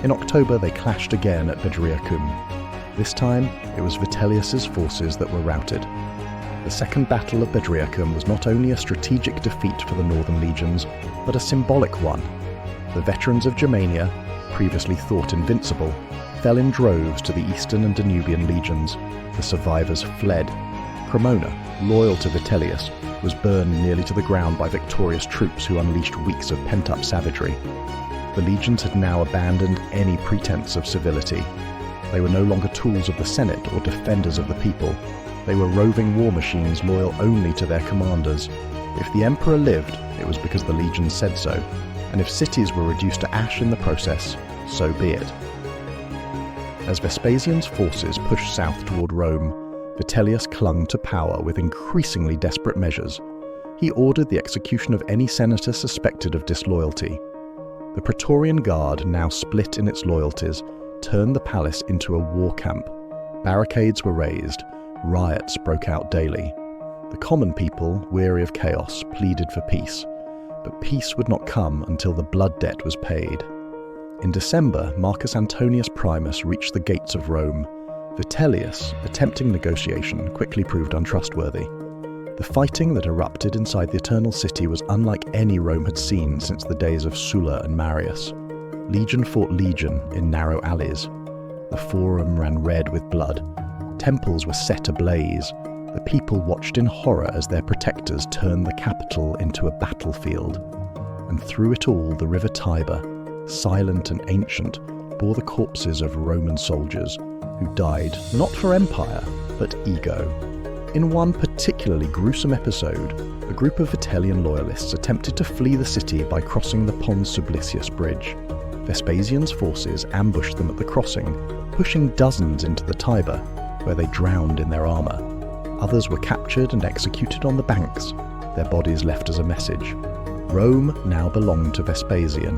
In October they clashed again at Bedriacum. This time it was Vitellius's forces that were routed. The Second Battle of Bedriacum was not only a strategic defeat for the northern legions, but a symbolic one. The veterans of Germania, previously thought invincible, fell in droves to the eastern and Danubian legions. The survivors fled. Cremona, loyal to Vitellius, was burned nearly to the ground by victorious troops who unleashed weeks of pent-up savagery. The legions had now abandoned any pretense of civility. They were no longer tools of the Senate or defenders of the people. They were roving war machines loyal only to their commanders. If the emperor lived, it was because the legions said so, and if cities were reduced to ash in the process, so be it. As Vespasian's forces pushed south toward Rome, Vitellius clung to power with increasingly desperate measures. He ordered the execution of any senator suspected of disloyalty. The Praetorian Guard, now split in its loyalties, turned the palace into a war camp. Barricades were raised. Riots broke out daily. The common people, weary of chaos, pleaded for peace. But peace would not come until the blood debt was paid. In December, Marcus Antonius Primus reached the gates of Rome. Vitellius, attempting negotiation, quickly proved untrustworthy. The fighting that erupted inside the Eternal City was unlike any Rome had seen since the days of Sulla and Marius. Legion fought legion in narrow alleys. The Forum ran red with blood. Temples were set ablaze. The people watched in horror as their protectors turned the capital into a battlefield. And through it all, the river Tiber, silent and ancient, bore the corpses of Roman soldiers who died not for empire, but ego. In one particularly gruesome episode, a group of Vitellian loyalists attempted to flee the city by crossing the Pons Sublicius bridge. Vespasian's forces ambushed them at the crossing, pushing dozens into the Tiber, where they drowned in their armor. Others were captured and executed on the banks, their bodies left as a message. Rome now belonged to Vespasian.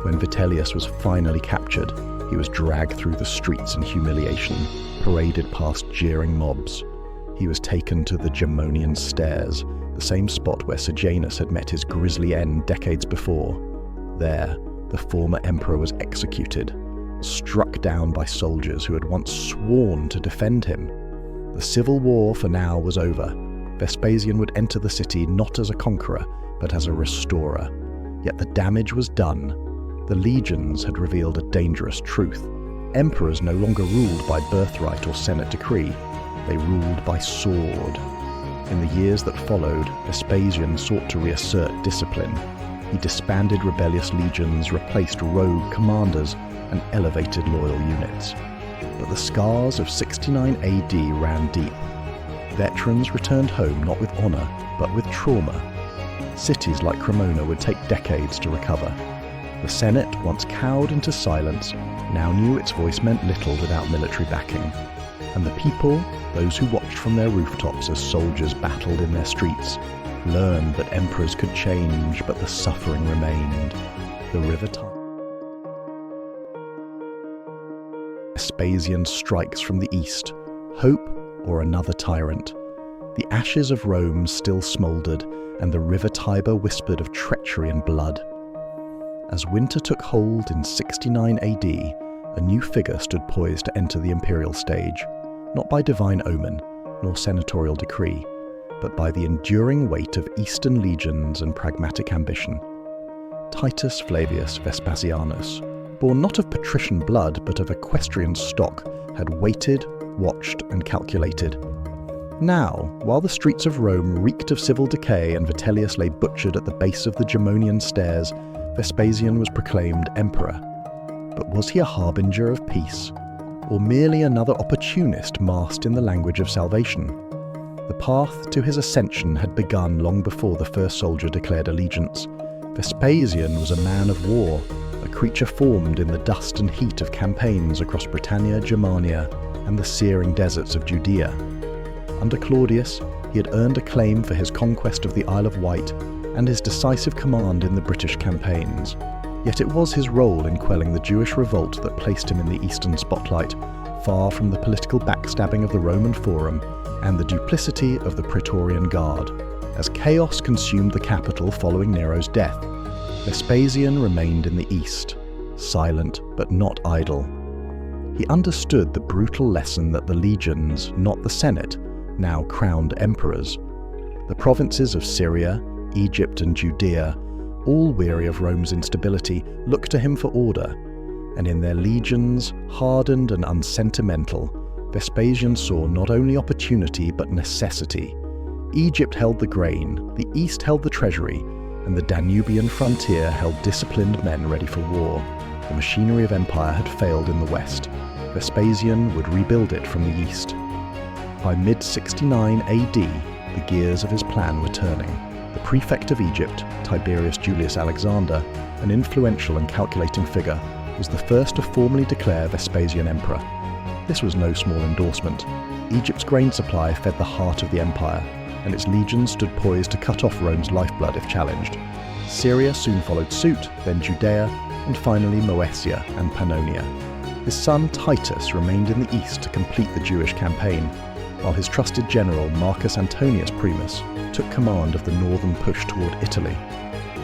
When Vitellius was finally captured, he was dragged through the streets in humiliation, paraded past jeering mobs. He was taken to the Gemonian Stairs, the same spot where Sejanus had met his grisly end decades before. There, the former emperor was executed, struck down by soldiers who had once sworn to defend him. The civil war for now was over. Vespasian would enter the city not as a conqueror, but as a restorer. Yet the damage was done. The legions had revealed a dangerous truth. Emperors no longer ruled by birthright or Senate decree. They ruled by sword. In the years that followed, Vespasian sought to reassert discipline. He disbanded rebellious legions, replaced rogue commanders, and elevated loyal units. But the scars of 69 AD ran deep. Veterans returned home not with honor, but with trauma. Cities like Cremona would take decades to recover. The Senate, once cowed into silence, now knew its voice meant little without military backing. And the people, those who watched from their rooftops as soldiers battled in their streets, learned that emperors could change, but the suffering remained. The river Tiber. Vespasian strikes from the east, hope or another tyrant. The ashes of Rome still smouldered, and the river Tiber whispered of treachery and blood. As winter took hold in 69 AD, a new figure stood poised to enter the imperial stage, not by divine omen, nor senatorial decree, but by the enduring weight of Eastern legions and pragmatic ambition. Titus Flavius Vespasianus, born not of patrician blood but of equestrian stock, had waited, watched, and calculated. Now, while the streets of Rome reeked of civil decay and Vitellius lay butchered at the base of the Gemonian stairs, Vespasian was proclaimed emperor. But was he a harbinger of peace, or merely another opportunist masked in the language of salvation? The path to his ascension had begun long before the first soldier declared allegiance. Vespasian was a man of war, a creature formed in the dust and heat of campaigns across Britannia, Germania, and the searing deserts of Judea. Under Claudius, he had earned acclaim for his conquest of the Isle of Wight and his decisive command in the British campaigns. Yet it was his role in quelling the Jewish revolt that placed him in the eastern spotlight, far from the political backstabbing of the Roman Forum and the duplicity of the Praetorian Guard. As chaos consumed the capital following Nero's death, Vespasian remained in the east, silent but not idle. He understood the brutal lesson that the legions, not the Senate, now crowned emperors. The provinces of Syria, Egypt, and Judea, all weary of Rome's instability, looked to him for order, and in their legions, hardened and unsentimental, Vespasian saw not only opportunity but necessity. Egypt held the grain, the east held the treasury, and the Danubian frontier held disciplined men ready for war. The machinery of empire had failed in the west. Vespasian would rebuild it from the east. By mid-69 AD, the gears of his plan were turning. The prefect of Egypt, Tiberius Julius Alexander, an influential and calculating figure, was the first to formally declare Vespasian emperor. This was no small endorsement. Egypt's grain supply fed the heart of the empire, and its legions stood poised to cut off Rome's lifeblood if challenged. Syria soon followed suit, then Judea, and finally Moesia and Pannonia. His son Titus remained in the east to complete the Jewish campaign, while his trusted general Marcus Antonius Primus took command of the northern push toward Italy.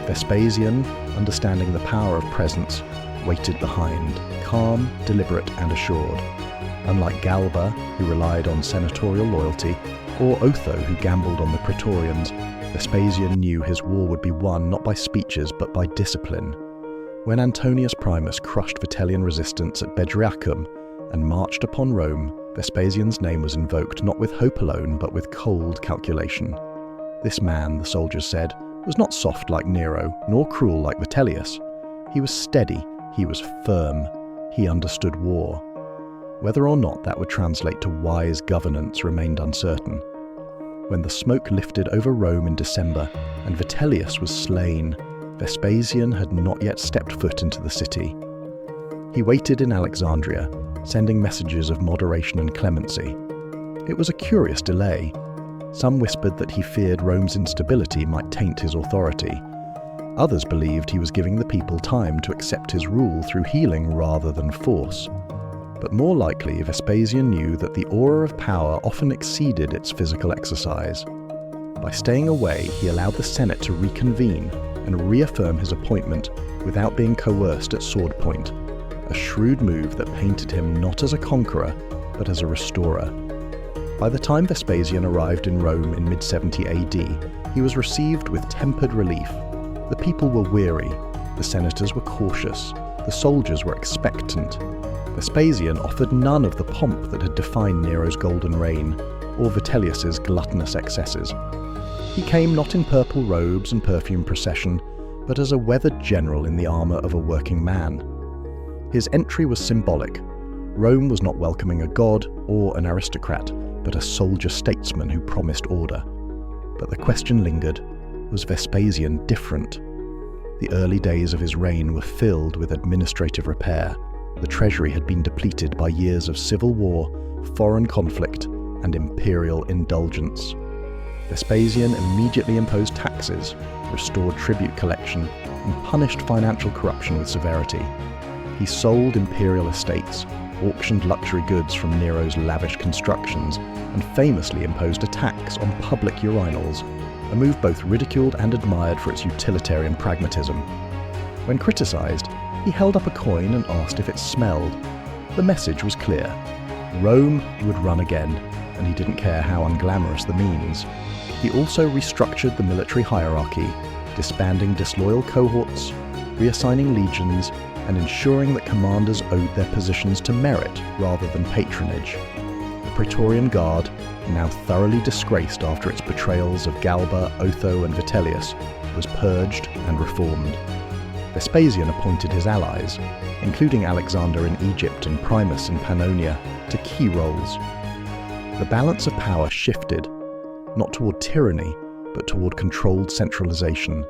Vespasian, understanding the power of presence, waited behind, calm, deliberate, and assured. Unlike Galba, who relied on senatorial loyalty, or Otho, who gambled on the Praetorians, Vespasian knew his war would be won not by speeches but by discipline. When Antonius Primus crushed Vitellian resistance at Bedriacum and marched upon Rome, Vespasian's name was invoked not with hope alone but with cold calculation. This man, the soldiers said, was not soft like Nero, nor cruel like Vitellius. He was steady, he was firm, he understood war. Whether or not that would translate to wise governance remained uncertain. When the smoke lifted over Rome in December and Vitellius was slain, Vespasian had not yet stepped foot into the city. He waited in Alexandria, sending messages of moderation and clemency. It was a curious delay. Some whispered that he feared Rome's instability might taint his authority. Others believed he was giving the people time to accept his rule through healing rather than force. But more likely, Vespasian knew that the aura of power often exceeded its physical exercise. By staying away, he allowed the Senate to reconvene and reaffirm his appointment without being coerced at sword point, a shrewd move that painted him not as a conqueror, but as a restorer. By the time Vespasian arrived in Rome in mid-70 AD, he was received with tempered relief. The people were weary, the senators were cautious, the soldiers were expectant. Vespasian offered none of the pomp that had defined Nero's golden reign, or Vitellius's gluttonous excesses. He came not in purple robes and perfume procession, but as a weathered general in the armour of a working man. His entry was symbolic. Rome was not welcoming a god or an aristocrat, but a soldier statesman who promised order. But the question lingered, was Vespasian different? The early days of his reign were filled with administrative repair. The treasury had been depleted by years of civil war, foreign conflict, and imperial indulgence. Vespasian immediately imposed taxes, restored tribute collection, and punished financial corruption with severity. He sold imperial estates, auctioned luxury goods from Nero's lavish constructions, and famously imposed a tax on public urinals, a move both ridiculed and admired for its utilitarian pragmatism. When criticized, he held up a coin and asked if it smelled. The message was clear. Rome would run again, and he didn't care how unglamorous the means. He also restructured the military hierarchy, disbanding disloyal cohorts, reassigning legions, and ensuring that commanders owed their positions to merit rather than patronage. The Praetorian Guard, now thoroughly disgraced after its betrayals of Galba, Otho, and Vitellius, was purged and reformed. Vespasian appointed his allies, including Alexander in Egypt and Primus in Pannonia, to key roles. The balance of power shifted, not toward tyranny, but toward controlled centralization.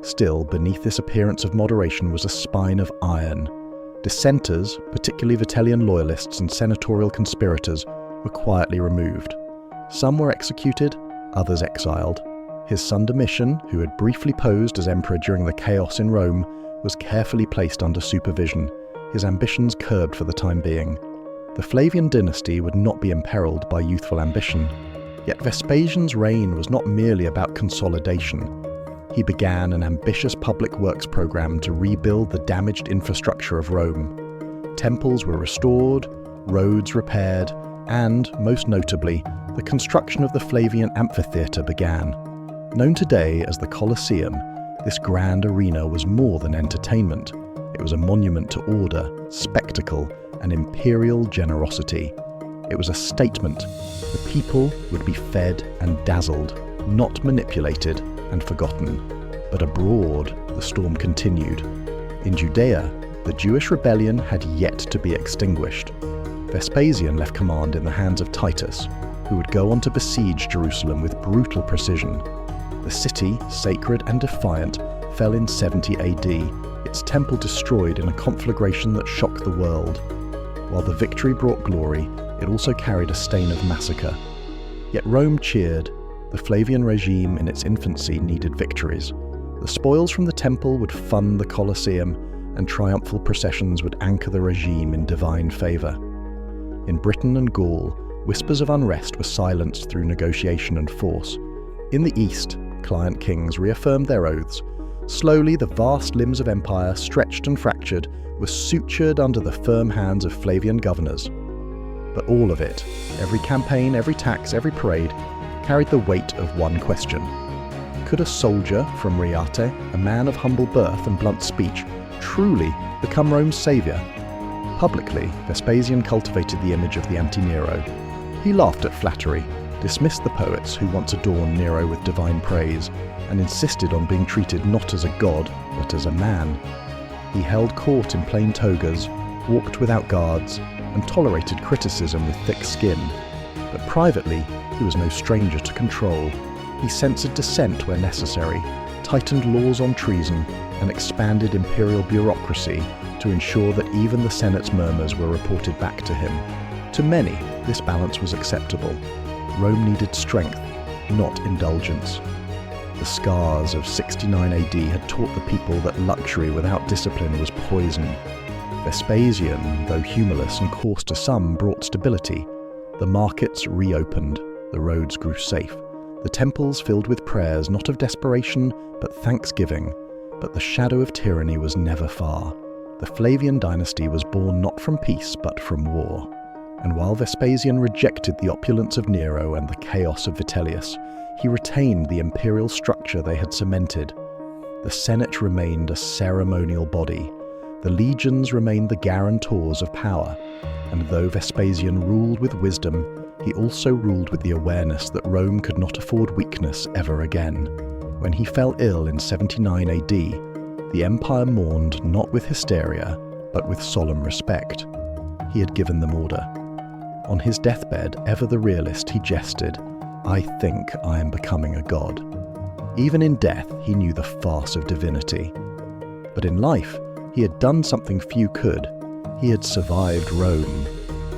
Still, beneath this appearance of moderation was a spine of iron. Dissenters, particularly Vitellian loyalists and senatorial conspirators, were quietly removed. Some were executed, others exiled. His son Domitian, who had briefly posed as emperor during the chaos in Rome, was carefully placed under supervision, his ambitions curbed for the time being. The Flavian dynasty would not be imperiled by youthful ambition. Yet Vespasian's reign was not merely about consolidation. He began an ambitious public works program to rebuild the damaged infrastructure of Rome. Temples were restored, roads repaired, and, most notably, the construction of the Flavian amphitheatre began. Known today as the Colosseum, this grand arena was more than entertainment. It was a monument to order, spectacle, and imperial generosity. It was a statement. The people would be fed and dazzled, not manipulated and forgotten. But abroad, the storm continued. In Judea, the Jewish rebellion had yet to be extinguished. Vespasian left command in the hands of Titus, who would go on to besiege Jerusalem with brutal precision. The city, sacred and defiant, fell in 70 AD, its temple destroyed in a conflagration that shocked the world. While the victory brought glory, it also carried a stain of massacre. Yet Rome cheered. The Flavian regime in its infancy needed victories. The spoils from the temple would fund the Colosseum, and triumphal processions would anchor the regime in divine favour. In Britain and Gaul, whispers of unrest were silenced through negotiation and force. In the east, client kings reaffirmed their oaths. Slowly, the vast limbs of empire, stretched and fractured, were sutured under the firm hands of Flavian governors. But all of it, every campaign, every tax, every parade, carried the weight of one question. Could a soldier from Reate, a man of humble birth and blunt speech, truly become Rome's saviour? Publicly, Vespasian cultivated the image of the anti-Nero. He laughed at flattery, dismissed the poets who once adorned Nero with divine praise, and insisted on being treated not as a god, but as a man. He held court in plain togas, walked without guards, and tolerated criticism with thick skin. But privately, he was no stranger to control. He censored dissent where necessary, tightened laws on treason, and expanded imperial bureaucracy to ensure that even the Senate's murmurs were reported back to him. To many, this balance was acceptable. Rome needed strength, not indulgence. The scars of 69 AD had taught the people that luxury without discipline was poison. Vespasian, though humorless and coarse to some, brought stability. The markets reopened, the roads grew safe, the temples filled with prayers not of desperation but thanksgiving. But the shadow of tyranny was never far. The Flavian dynasty was born not from peace but from war. And while Vespasian rejected the opulence of Nero and the chaos of Vitellius, he retained the imperial structure they had cemented. The Senate remained a ceremonial body. The legions remained the guarantors of power. And though Vespasian ruled with wisdom, he also ruled with the awareness that Rome could not afford weakness ever again. When he fell ill in 79 AD, the empire mourned not with hysteria, but with solemn respect. He had given them order. On his deathbed, ever the realist, he jested, "I think I am becoming a god." Even in death, he knew the farce of divinity. But in life, he had done something few could. He had survived Rome.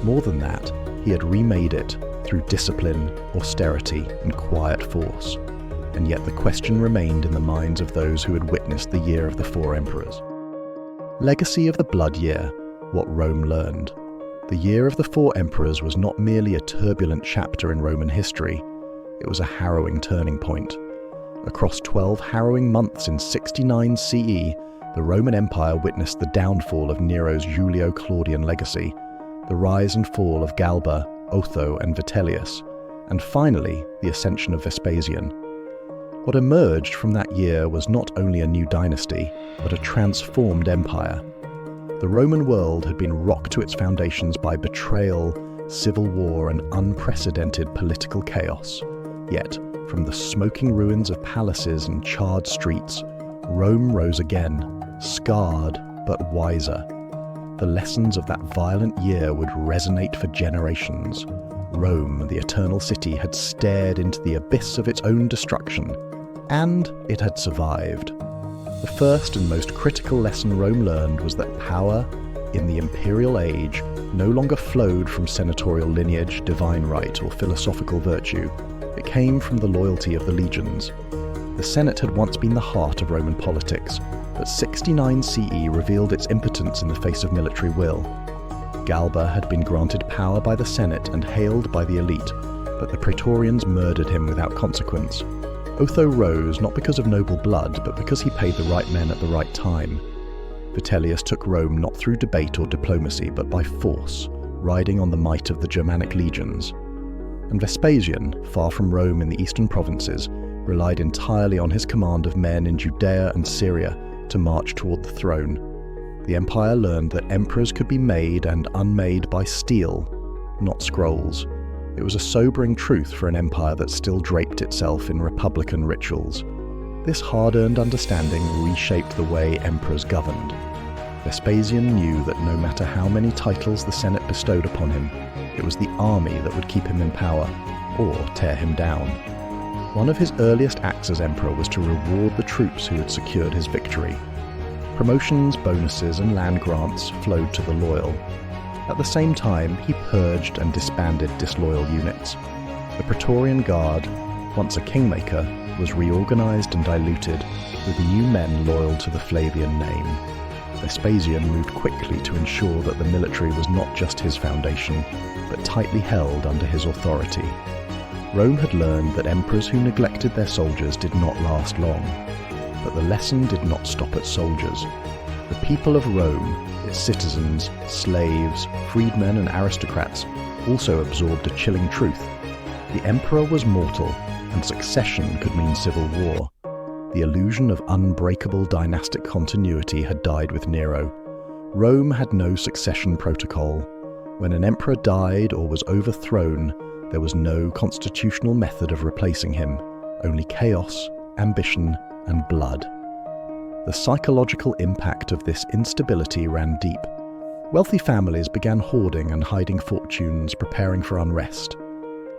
More than that, he had remade it through discipline, austerity, and quiet force. And yet the question remained in the minds of those who had witnessed the year of the four emperors. Legacy of the Blood Year, what Rome learned. The year of the four emperors was not merely a turbulent chapter in Roman history, it was a harrowing turning point. Across 12 harrowing months in 69 CE, the Roman Empire witnessed the downfall of Nero's Julio-Claudian legacy, the rise and fall of Galba, Otho, and Vitellius, and finally the ascension of Vespasian. What emerged from that year was not only a new dynasty, but a transformed empire. The Roman world had been rocked to its foundations by betrayal, civil war, and unprecedented political chaos. Yet, from the smoking ruins of palaces and charred streets, Rome rose again, scarred but wiser. The lessons of that violent year would resonate for generations. Rome, the eternal city, had stared into the abyss of its own destruction, and it had survived. The first and most critical lesson Rome learned was that power, in the imperial age, no longer flowed from senatorial lineage, divine right, or philosophical virtue. It came from the loyalty of the legions. The Senate had once been the heart of Roman politics, but 69 CE revealed its impotence in the face of military will. Galba had been granted power by the Senate and hailed by the elite, but the Praetorians murdered him without consequence. Otho rose not because of noble blood, but because he paid the right men at the right time. Vitellius took Rome not through debate or diplomacy, but by force, riding on the might of the Germanic legions. And Vespasian, far from Rome in the eastern provinces, relied entirely on his command of men in Judea and Syria to march toward the throne. The empire learned that emperors could be made and unmade by steel, not scrolls. It was a sobering truth for an empire that still draped itself in republican rituals. This hard-earned understanding reshaped the way emperors governed. Vespasian knew that no matter how many titles the Senate bestowed upon him, it was the army that would keep him in power, or tear him down. One of his earliest acts as emperor was to reward the troops who had secured his victory. Promotions, bonuses, and land grants flowed to the loyal. At the same time, he purged and disbanded disloyal units. The Praetorian Guard, once a kingmaker, was reorganized and diluted, with new men loyal to the Flavian name. Vespasian moved quickly to ensure that the military was not just his foundation, but tightly held under his authority. Rome had learned that emperors who neglected their soldiers did not last long. But the lesson did not stop at soldiers. The people of Rome, its citizens, slaves, freedmen, and aristocrats, also absorbed a chilling truth. The emperor was mortal, and succession could mean civil war. The illusion of unbreakable dynastic continuity had died with Nero. Rome had no succession protocol. When an emperor died or was overthrown, there was no constitutional method of replacing him, only chaos, ambition, and blood. The psychological impact of this instability ran deep. Wealthy families began hoarding and hiding fortunes, preparing for unrest.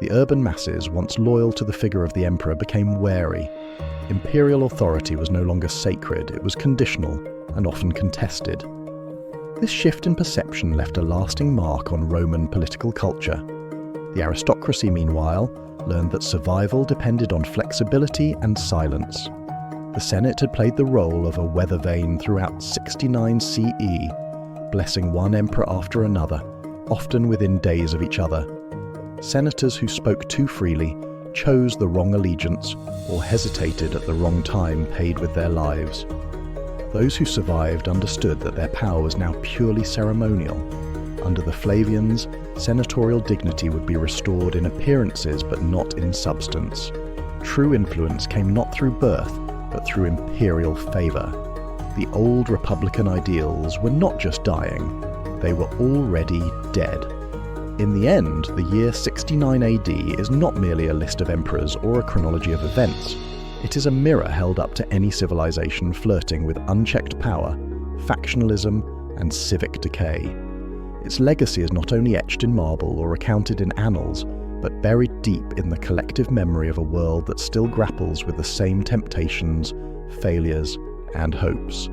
The urban masses, once loyal to the figure of the emperor, became wary. Imperial authority was no longer sacred, it was conditional and often contested. This shift in perception left a lasting mark on Roman political culture. The aristocracy, meanwhile, learned that survival depended on flexibility and silence. The Senate had played the role of a weather vane throughout 69 CE, blessing one emperor after another, often within days of each other. Senators who spoke too freely, chose the wrong allegiance, or hesitated at the wrong time paid with their lives. Those who survived understood that their power was now purely ceremonial. Under the Flavians, senatorial dignity would be restored in appearances but not in substance. True influence came not through birth, but through imperial favour. The old republican ideals were not just dying, they were already dead. In the end, the year 69 AD is not merely a list of emperors or a chronology of events. It is a mirror held up to any civilization flirting with unchecked power, factionalism, and civic decay. Its legacy is not only etched in marble or recounted in annals, but buried deep in the collective memory of a world that still grapples with the same temptations, failures, and hopes.